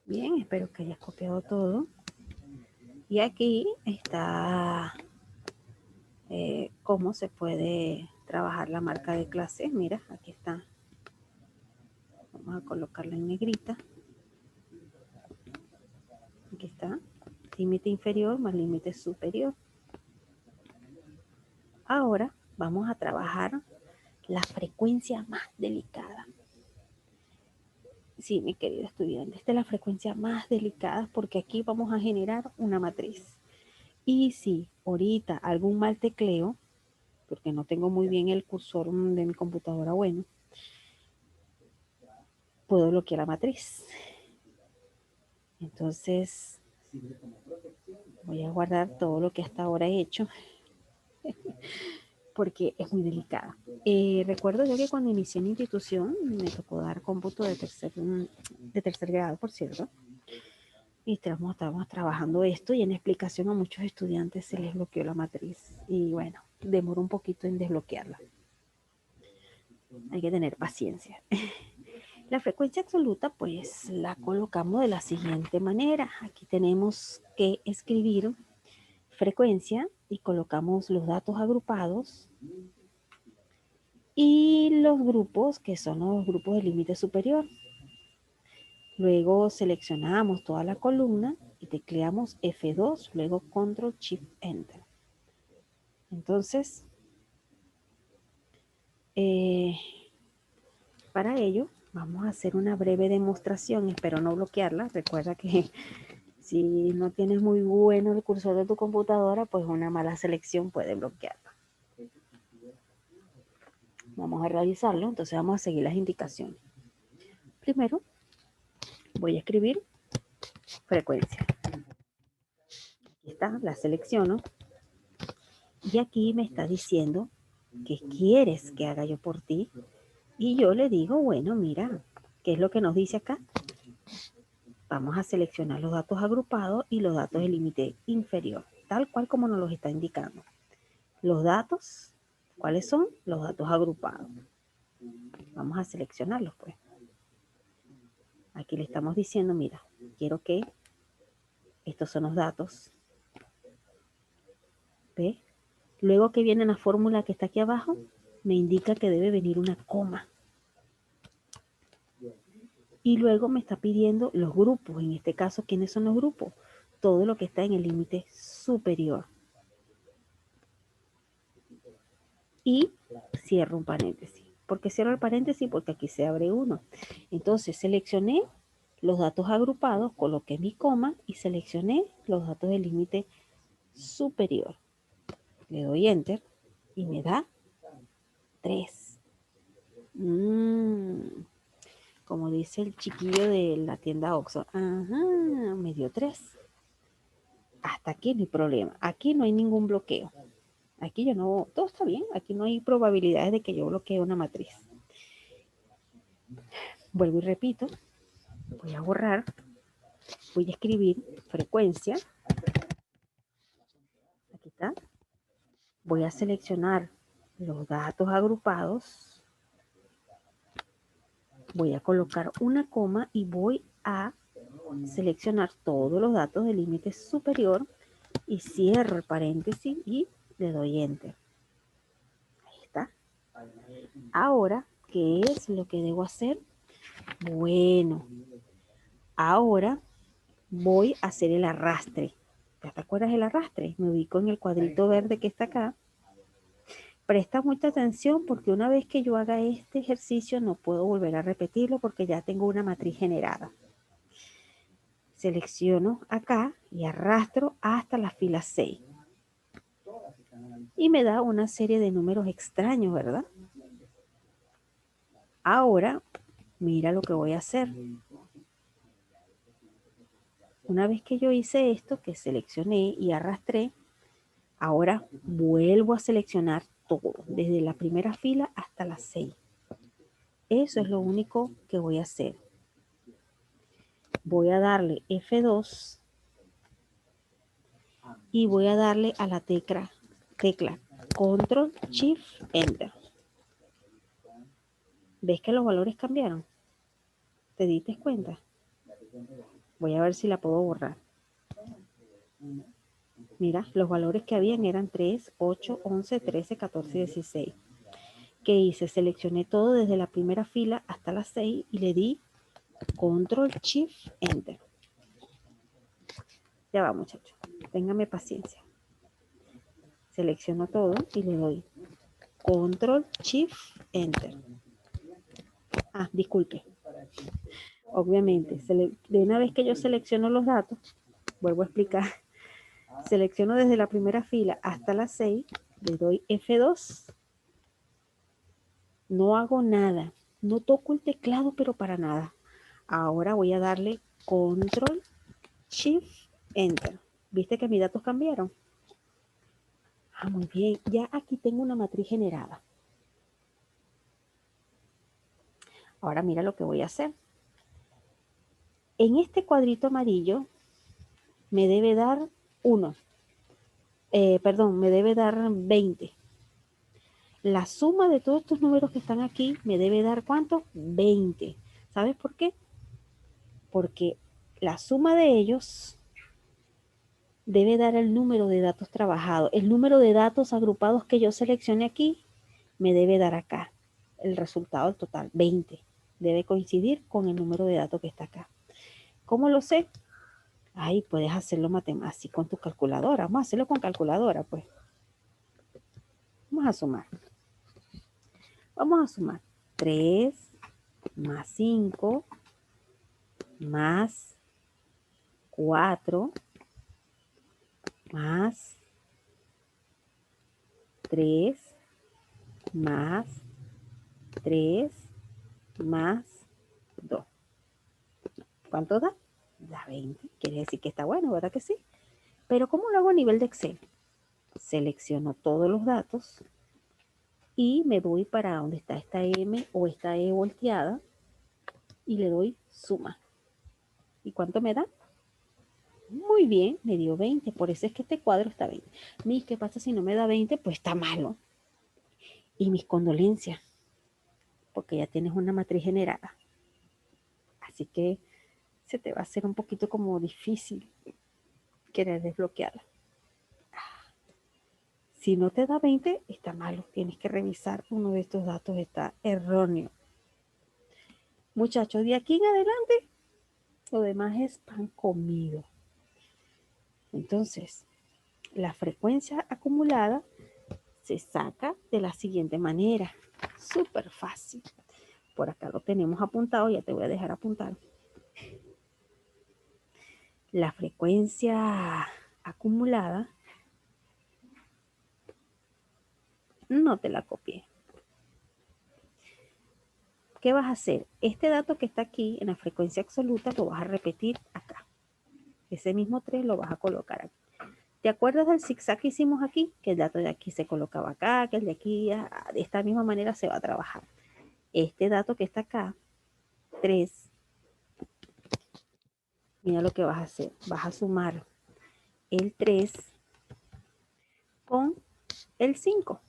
Bien, espero que hayas copiado todo. Y aquí está cómo se puede trabajar la marca de clase. Mira, aquí está. Vamos a colocarla en negrita. Aquí está. Límite inferior más límite superior. Ahora vamos a trabajar la frecuencia más delicada. Sí, mi querido estudiante, esta es la frecuencia más delicada porque aquí vamos a generar una matriz. Y si ahorita algún mal tecleo, porque no tengo muy bien el cursor de mi computadora, bueno, puedo bloquear la matriz. Entonces, voy a guardar todo lo que hasta ahora he hecho porque es muy delicada. Recuerdo yo que cuando inicié mi institución me tocó dar cómputo de tercer grado, por cierto, y estábamos trabajando esto y en explicación a muchos estudiantes se les bloqueó la matriz y bueno, demoró un poquito en desbloquearla. Hay que tener paciencia. La frecuencia absoluta pues la colocamos de la siguiente manera. Aquí tenemos que escribir frecuencia y colocamos los datos agrupados y los grupos que son los grupos de límite superior. Luego seleccionamos toda la columna y tecleamos F2, luego Control Shift Enter. Entonces, eh, para ello vamos a hacer una breve demostración, espero no bloquearla. Recuerda que si no tienes muy bueno el cursor de tu computadora, pues una mala selección puede bloquearla. Vamos a realizarlo, entonces vamos a seguir las indicaciones. Primero, voy a escribir frecuencia. Aquí está, la selecciono. Y aquí me está diciendo qué quieres que haga yo por ti. Y yo le digo, bueno, mira, ¿qué es lo que nos dice acá? Vamos a seleccionar los datos agrupados y los datos de límite inferior, tal cual como nos los está indicando. Los datos, ¿cuáles son? Los datos agrupados. Vamos a seleccionarlos, pues. Aquí le estamos diciendo, mira, quiero que estos son los datos. ¿Ve? Luego que viene la fórmula que está aquí abajo, me indica que debe venir una coma. Y luego me está pidiendo los grupos. En este caso, ¿quiénes son los grupos? Todo lo que está en el límite superior. Y cierro un paréntesis. ¿Por qué cierro el paréntesis? Porque aquí se abre uno. Entonces seleccioné los datos agrupados, coloqué mi coma y seleccioné los datos del límite superior. Le doy Enter y me da 3. Como dice el chiquillo de la tienda Oxxo. Ajá, me dio 3. Hasta aquí no hay problema. Aquí no hay ningún bloqueo. Aquí yo no, todo está bien. Aquí no hay probabilidades de que yo bloquee una matriz. Vuelvo y repito. Voy a borrar. Voy a escribir frecuencia. Aquí está. Voy a seleccionar los datos agrupados. Voy a colocar una coma y voy a seleccionar todos los datos del límite superior y cierro el paréntesis y le doy Enter. Ahí está. Ahora, ¿qué es lo que debo hacer? Bueno, ahora voy a hacer el arrastre. ¿Ya te acuerdas del arrastre? Me ubico en el cuadrito verde que está acá. Presta mucha atención porque una vez que yo haga este ejercicio no puedo volver a repetirlo porque ya tengo una matriz generada. Selecciono acá y arrastro hasta la fila 6. Y me da una serie de números extraños, ¿verdad? Ahora, mira lo que voy a hacer. Una vez que yo hice esto, que seleccioné y arrastré, ahora vuelvo a seleccionar todo, desde la primera fila hasta la 6. Eso es lo único que voy a hacer. Voy a darle F2 y voy a darle a la tecla Control Shift Enter. ¿Ves que los valores cambiaron? ¿Te diste cuenta? Voy a ver si la puedo borrar. Mira, los valores que habían eran 3, 8, 11, 13, 14 y 16. ¿Qué hice? Seleccioné todo desde la primera fila hasta las 6 y le di Control Shift Enter. Ya va, muchachos. Ténganme paciencia. Selecciono todo y le doy Control Shift Enter. Ah, disculpe. Obviamente, de una vez que yo selecciono los datos, vuelvo a explicar, selecciono desde la primera fila hasta las 6, le doy F2, no hago nada, no toco el teclado, pero para nada. Ahora voy a darle Control Shift Enter. ¿Viste que mis datos cambiaron? Ah, muy bien, ya aquí tengo una matriz generada. Ahora mira lo que voy a hacer. En este cuadrito amarillo me debe dar 1. Perdón, me debe dar 20. La suma de todos estos números que están aquí me debe dar ¿cuánto? 20. ¿Sabes por qué? Porque la suma de ellos debe dar el número de datos trabajados. El número de datos agrupados que yo seleccione aquí me debe dar acá. El resultado del total, 20. Debe coincidir con el número de datos que está acá. ¿Cómo lo sé? Ay, puedes hacerlo matemático con tu calculadora. Vamos a hacerlo con calculadora, pues. Vamos a sumar. Vamos a sumar 3 más 5 más 4 más 3 más 3 más 2. ¿Cuánto da? Da 20. Quiere decir que está bueno, ¿verdad que sí? Pero ¿cómo lo hago a nivel de Excel? Selecciono todos los datos y me voy para donde está esta M o esta E volteada y le doy suma. ¿Y cuánto me da? Muy bien, me dio 20. Por eso es que este cuadro está 20. Mis, ¿qué pasa si no me da 20? Pues está malo. Y mis condolencias, porque ya tienes una matriz generada. Así que se te va a hacer un poquito como difícil querer desbloquearla. Si no te da 20, está malo. Tienes que revisar uno de estos datos, está erróneo. Muchachos, de aquí en adelante, lo demás es pan comido. Entonces, la frecuencia acumulada se saca de la siguiente manera. Súper fácil. Por acá lo tenemos apuntado, ya te voy a dejar apuntar. La frecuencia acumulada, no te la copié. ¿Qué vas a hacer? Este dato que está aquí en la frecuencia absoluta lo vas a repetir acá. Ese mismo 3 lo vas a colocar aquí. ¿Te acuerdas del zigzag que hicimos aquí? Que el dato de aquí se colocaba acá, que el de aquí, de esta misma manera se va a trabajar. Este dato que está acá, 3, mira lo que vas a hacer. Vas a sumar el 3 con el 5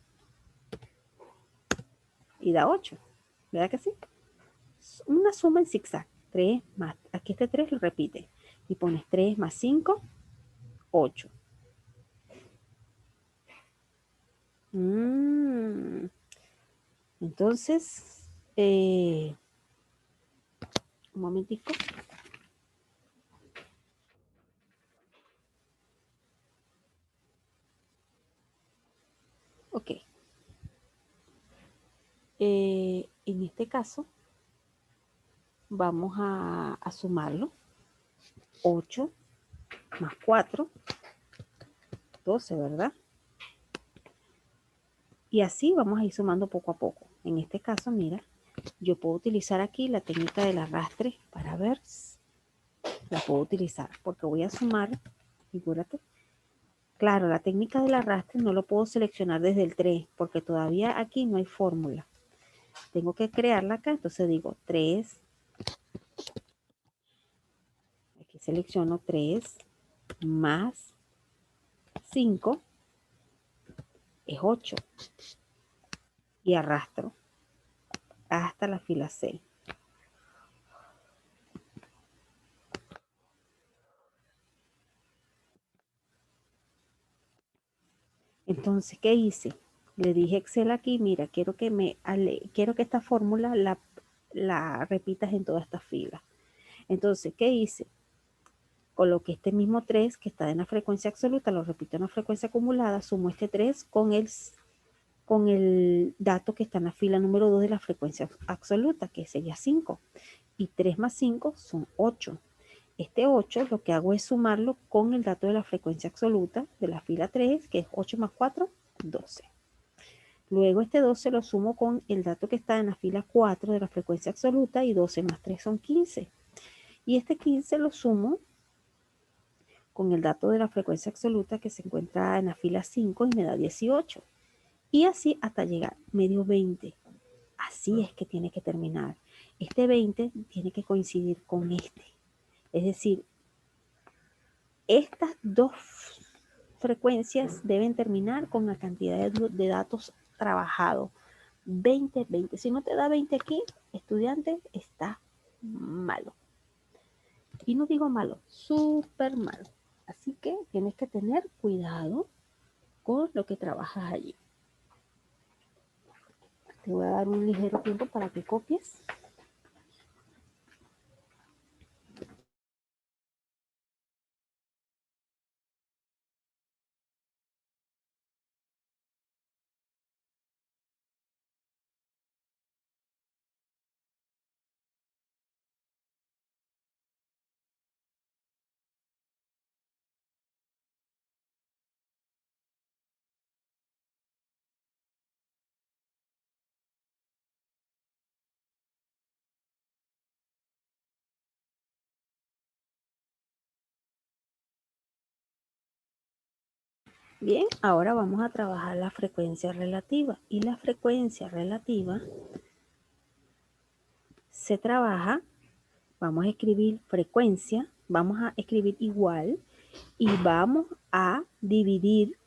y da 8. ¿Verdad que sí? Una suma en zigzag. 3 más, aquí este 3 lo repite. Y pones 3 más 5, 8. Entonces, un momentico. Ok. En este caso, vamos a sumarlo. 8 más 4, 12, ¿verdad? Y así vamos a ir sumando poco a poco. En este caso, mira, yo puedo utilizar aquí la técnica del arrastre para ver. La puedo utilizar porque voy a sumar, figúrate. Claro, la técnica del arrastre no lo puedo seleccionar desde el 3 porque todavía aquí no hay fórmula. Tengo que crearla acá, entonces digo 3. Aquí selecciono 3 más 5 es 8 y arrastro hasta la fila 6. Entonces, ¿qué hice? Le dije a Excel aquí, mira, quiero que esta fórmula la repitas en todas estas filas. Entonces, ¿qué hice? Coloqué este mismo 3 que está en la frecuencia absoluta, lo repito en la frecuencia acumulada, sumo este 3 con el dato que está en la fila número 2 de la frecuencia absoluta, que sería 5. Y 3 más 5 son 8. Este 8 lo que hago es sumarlo con el dato de la frecuencia absoluta de la fila 3, que es 8 más 4, 12. Luego este 12 lo sumo con el dato que está en la fila 4 de la frecuencia absoluta y 12 más 3 son 15. Y este 15 lo sumo con el dato de la frecuencia absoluta que se encuentra en la fila 5 y me da 18. Y así hasta llegar, me dio 20. Así es que tiene que terminar. Este 20 tiene que coincidir con este. Es decir, estas dos frecuencias deben terminar con la cantidad de datos trabajados. 20, 20. Si no te da 20 aquí, estudiante, está malo. Y no digo malo, súper malo. Así que tienes que tener cuidado con lo que trabajas allí. Te voy a dar un ligero tiempo para que copies. Bien, ahora vamos a trabajar la frecuencia relativa. Y la frecuencia relativa se trabaja, vamos a escribir frecuencia, vamos a escribir igual y vamos a dividir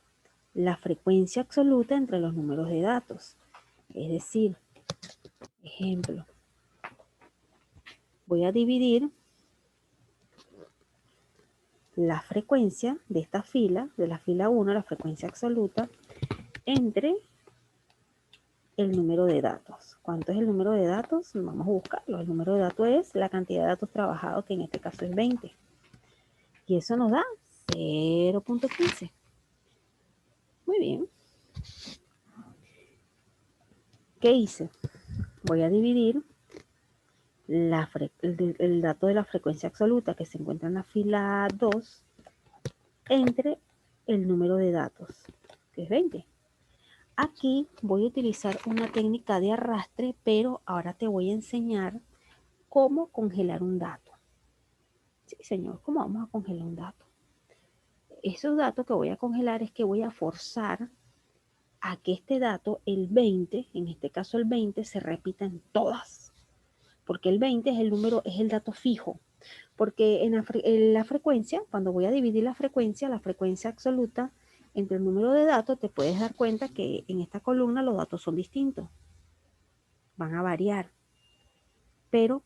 la frecuencia absoluta entre los números de datos. Es decir, ejemplo, voy a dividir la frecuencia de esta fila, de la fila 1, la frecuencia absoluta, entre el número de datos. ¿Cuánto es el número de datos? Vamos a buscarlo. El número de datos es la cantidad de datos trabajados, que en este caso es 20. Y eso nos da 0.15. Muy bien. ¿Qué hice? Voy a dividir el dato de la frecuencia absoluta que se encuentra en la fila 2 entre el número de datos, que es 20. Aquí voy a utilizar una técnica de arrastre, pero ahora te voy a enseñar cómo congelar un dato. Sí, señor, ¿cómo vamos a congelar un dato? Esos datos que voy a congelar es que voy a forzar a que este dato, el 20, en este caso el 20, se repita en todas. Porque el 20 es el número, es el dato fijo. Porque en la frecuencia, cuando voy a dividir la frecuencia absoluta entre el número de datos, te puedes dar cuenta que en esta columna los datos son distintos. Van a variar. Pero,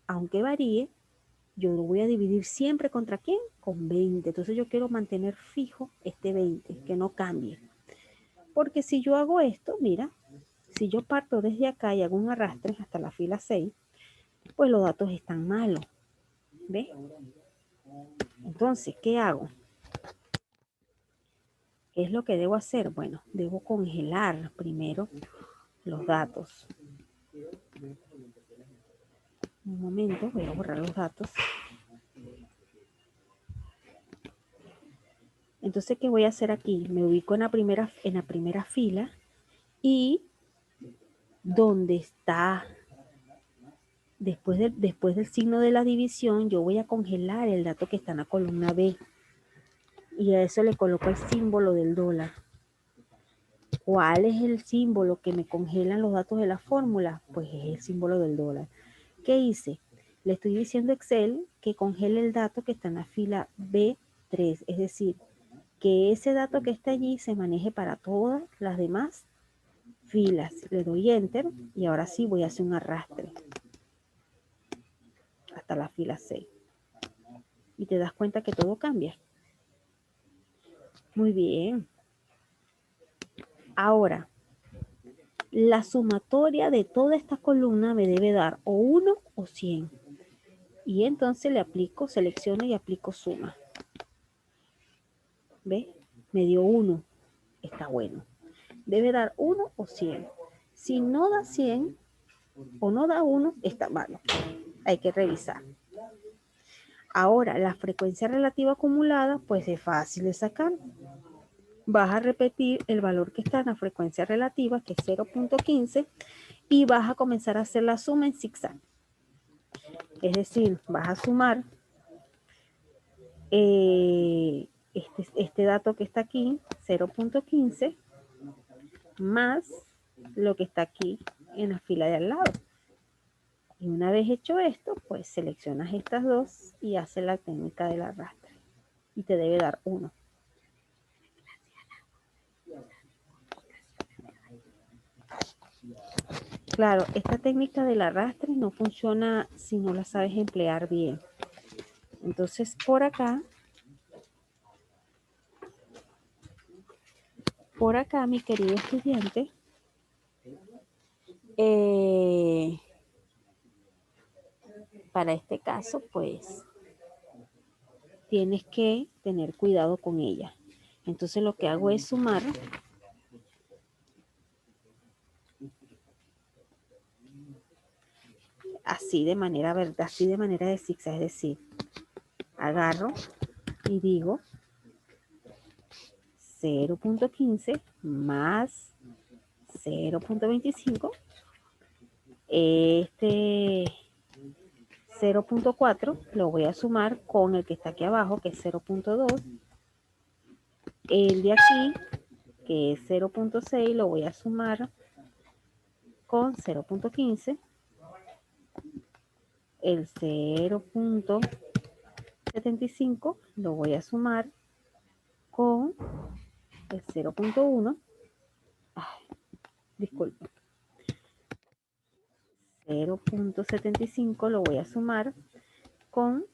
aunque varíe, yo lo voy a dividir siempre ¿contra quién? Con 20. Entonces yo quiero mantener fijo este 20, que no cambie. Porque si yo hago esto, mira, si yo parto desde acá y hago un arrastre hasta la fila 6, pues los datos están malos. ¿Ves? Entonces, ¿qué hago? ¿Qué es lo que debo hacer? Bueno, debo congelar primero los datos. Un momento, voy a borrar los datos. Entonces, ¿qué voy a hacer aquí? Me ubico en la primera fila y donde está después del signo de la división, yo voy a congelar el dato que está en la columna B. Y a eso le coloco el símbolo del dólar. ¿Cuál es el símbolo que me congelan los datos de la fórmula? Pues es el símbolo del dólar. ¿Qué hice? Le estoy diciendo a Excel que congele el dato que está en la fila B3, es decir, que ese dato que está allí se maneje para todas las demás filas. Le doy Enter y ahora sí voy a hacer un arrastre hasta la fila 6. Y te das cuenta que todo cambia. Muy bien. Ahora, la sumatoria de toda esta columna me debe dar o 1 o 100. Y entonces le aplico, selecciono y aplico suma. ¿Ve? Me dio 1. Está bueno. Debe dar 1 o 100. Si no da 100 o no da 1, está malo. Hay que revisar. Ahora, la frecuencia relativa acumulada, pues es fácil de sacar. Vas a repetir el valor que está en la frecuencia relativa, que es 0.15, y vas a comenzar a hacer la suma en zigzag. Es decir, vas a sumar este dato que está aquí, 0.15, más lo que está aquí en la fila de al lado. Y una vez hecho esto, pues seleccionas estas dos y haces la técnica del arrastre. Y te debe dar 1. Claro, esta técnica del arrastre no funciona si no la sabes emplear bien. Entonces, por acá, mi querido estudiante, para este caso, pues, tienes que tener cuidado con ella. Entonces, lo que hago es sumar así de manera de zigzag, es decir, agarro y digo 0.15 más 0.25, este 0.4 lo voy a sumar con el que está aquí abajo, que es 0.2, el de aquí, que es 0.6, lo voy a sumar con 0.15, el 0.75 lo voy a sumar con el 0.1, disculpe, 0.75 lo voy a sumar con,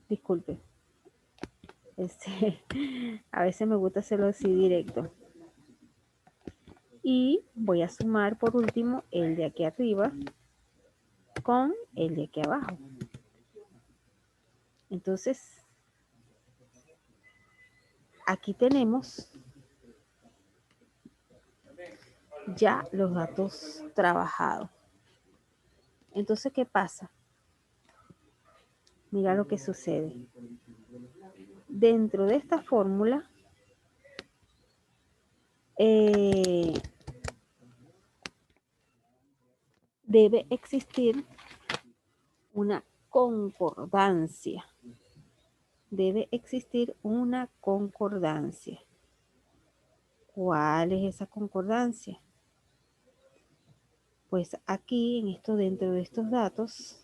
disculpe, a veces me gusta hacerlo así directo. Y voy a sumar por último el de aquí arriba con el de aquí abajo. Entonces, aquí tenemos ya los datos trabajados. Entonces, ¿qué pasa? Mira lo que sucede. Dentro de esta fórmula, debe existir una concordancia. Debe existir una concordancia. ¿Cuál es esa concordancia? Pues aquí, dentro de estos datos,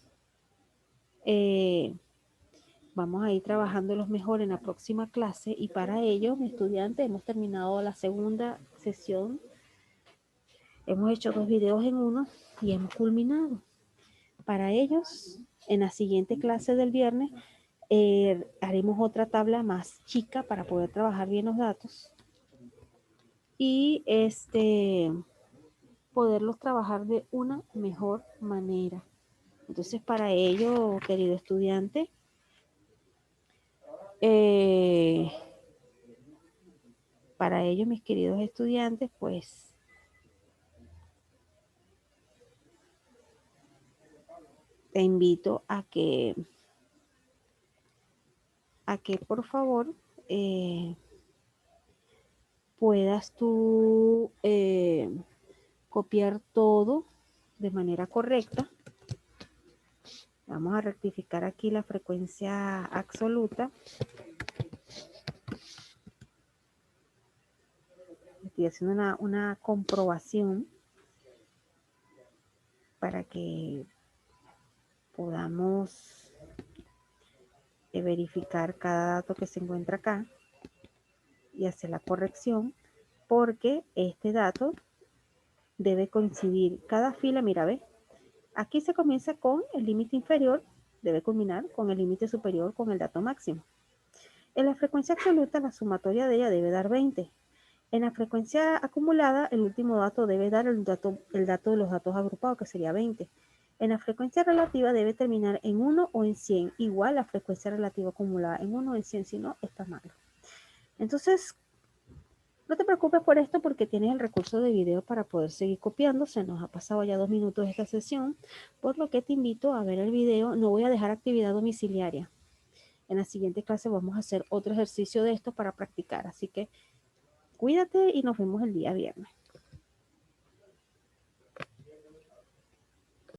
vamos a ir trabajándolos mejor en la próxima clase y para ello, mi estudiante, hemos terminado la segunda sesión. Hemos hecho 2 videos en uno y hemos culminado. Para ellos, en la siguiente clase del viernes, haremos otra tabla más chica para poder trabajar bien los datos y poderlos trabajar de una mejor manera. Entonces, para ello, querido estudiante, para ello, mis queridos estudiantes, pues te invito a que por favor puedas tú copiar todo de manera correcta. Vamos a rectificar aquí la frecuencia absoluta. Estoy haciendo una comprobación para que podamos verificar cada dato que se encuentra acá y hacer la corrección, porque este dato debe coincidir cada fila. Mira, ve, aquí se comienza con el límite inferior, debe culminar con el límite superior con el dato máximo. En la frecuencia absoluta, la sumatoria de ella debe dar 20. En la frecuencia acumulada, el último dato debe dar el dato de los datos agrupados, que sería 20. En la frecuencia relativa debe terminar en 1 o en 100, igual la frecuencia relativa acumulada en 1 o en 100, si no, está mal. Entonces, no te preocupes por esto porque tienes el recurso de video para poder seguir copiando. Se nos ha pasado ya 2 minutos de esta sesión, por lo que te invito a ver el video. No voy a dejar actividad domiciliaria. En la siguiente clase vamos a hacer otro ejercicio de esto para practicar. Así que cuídate y nos vemos el día viernes.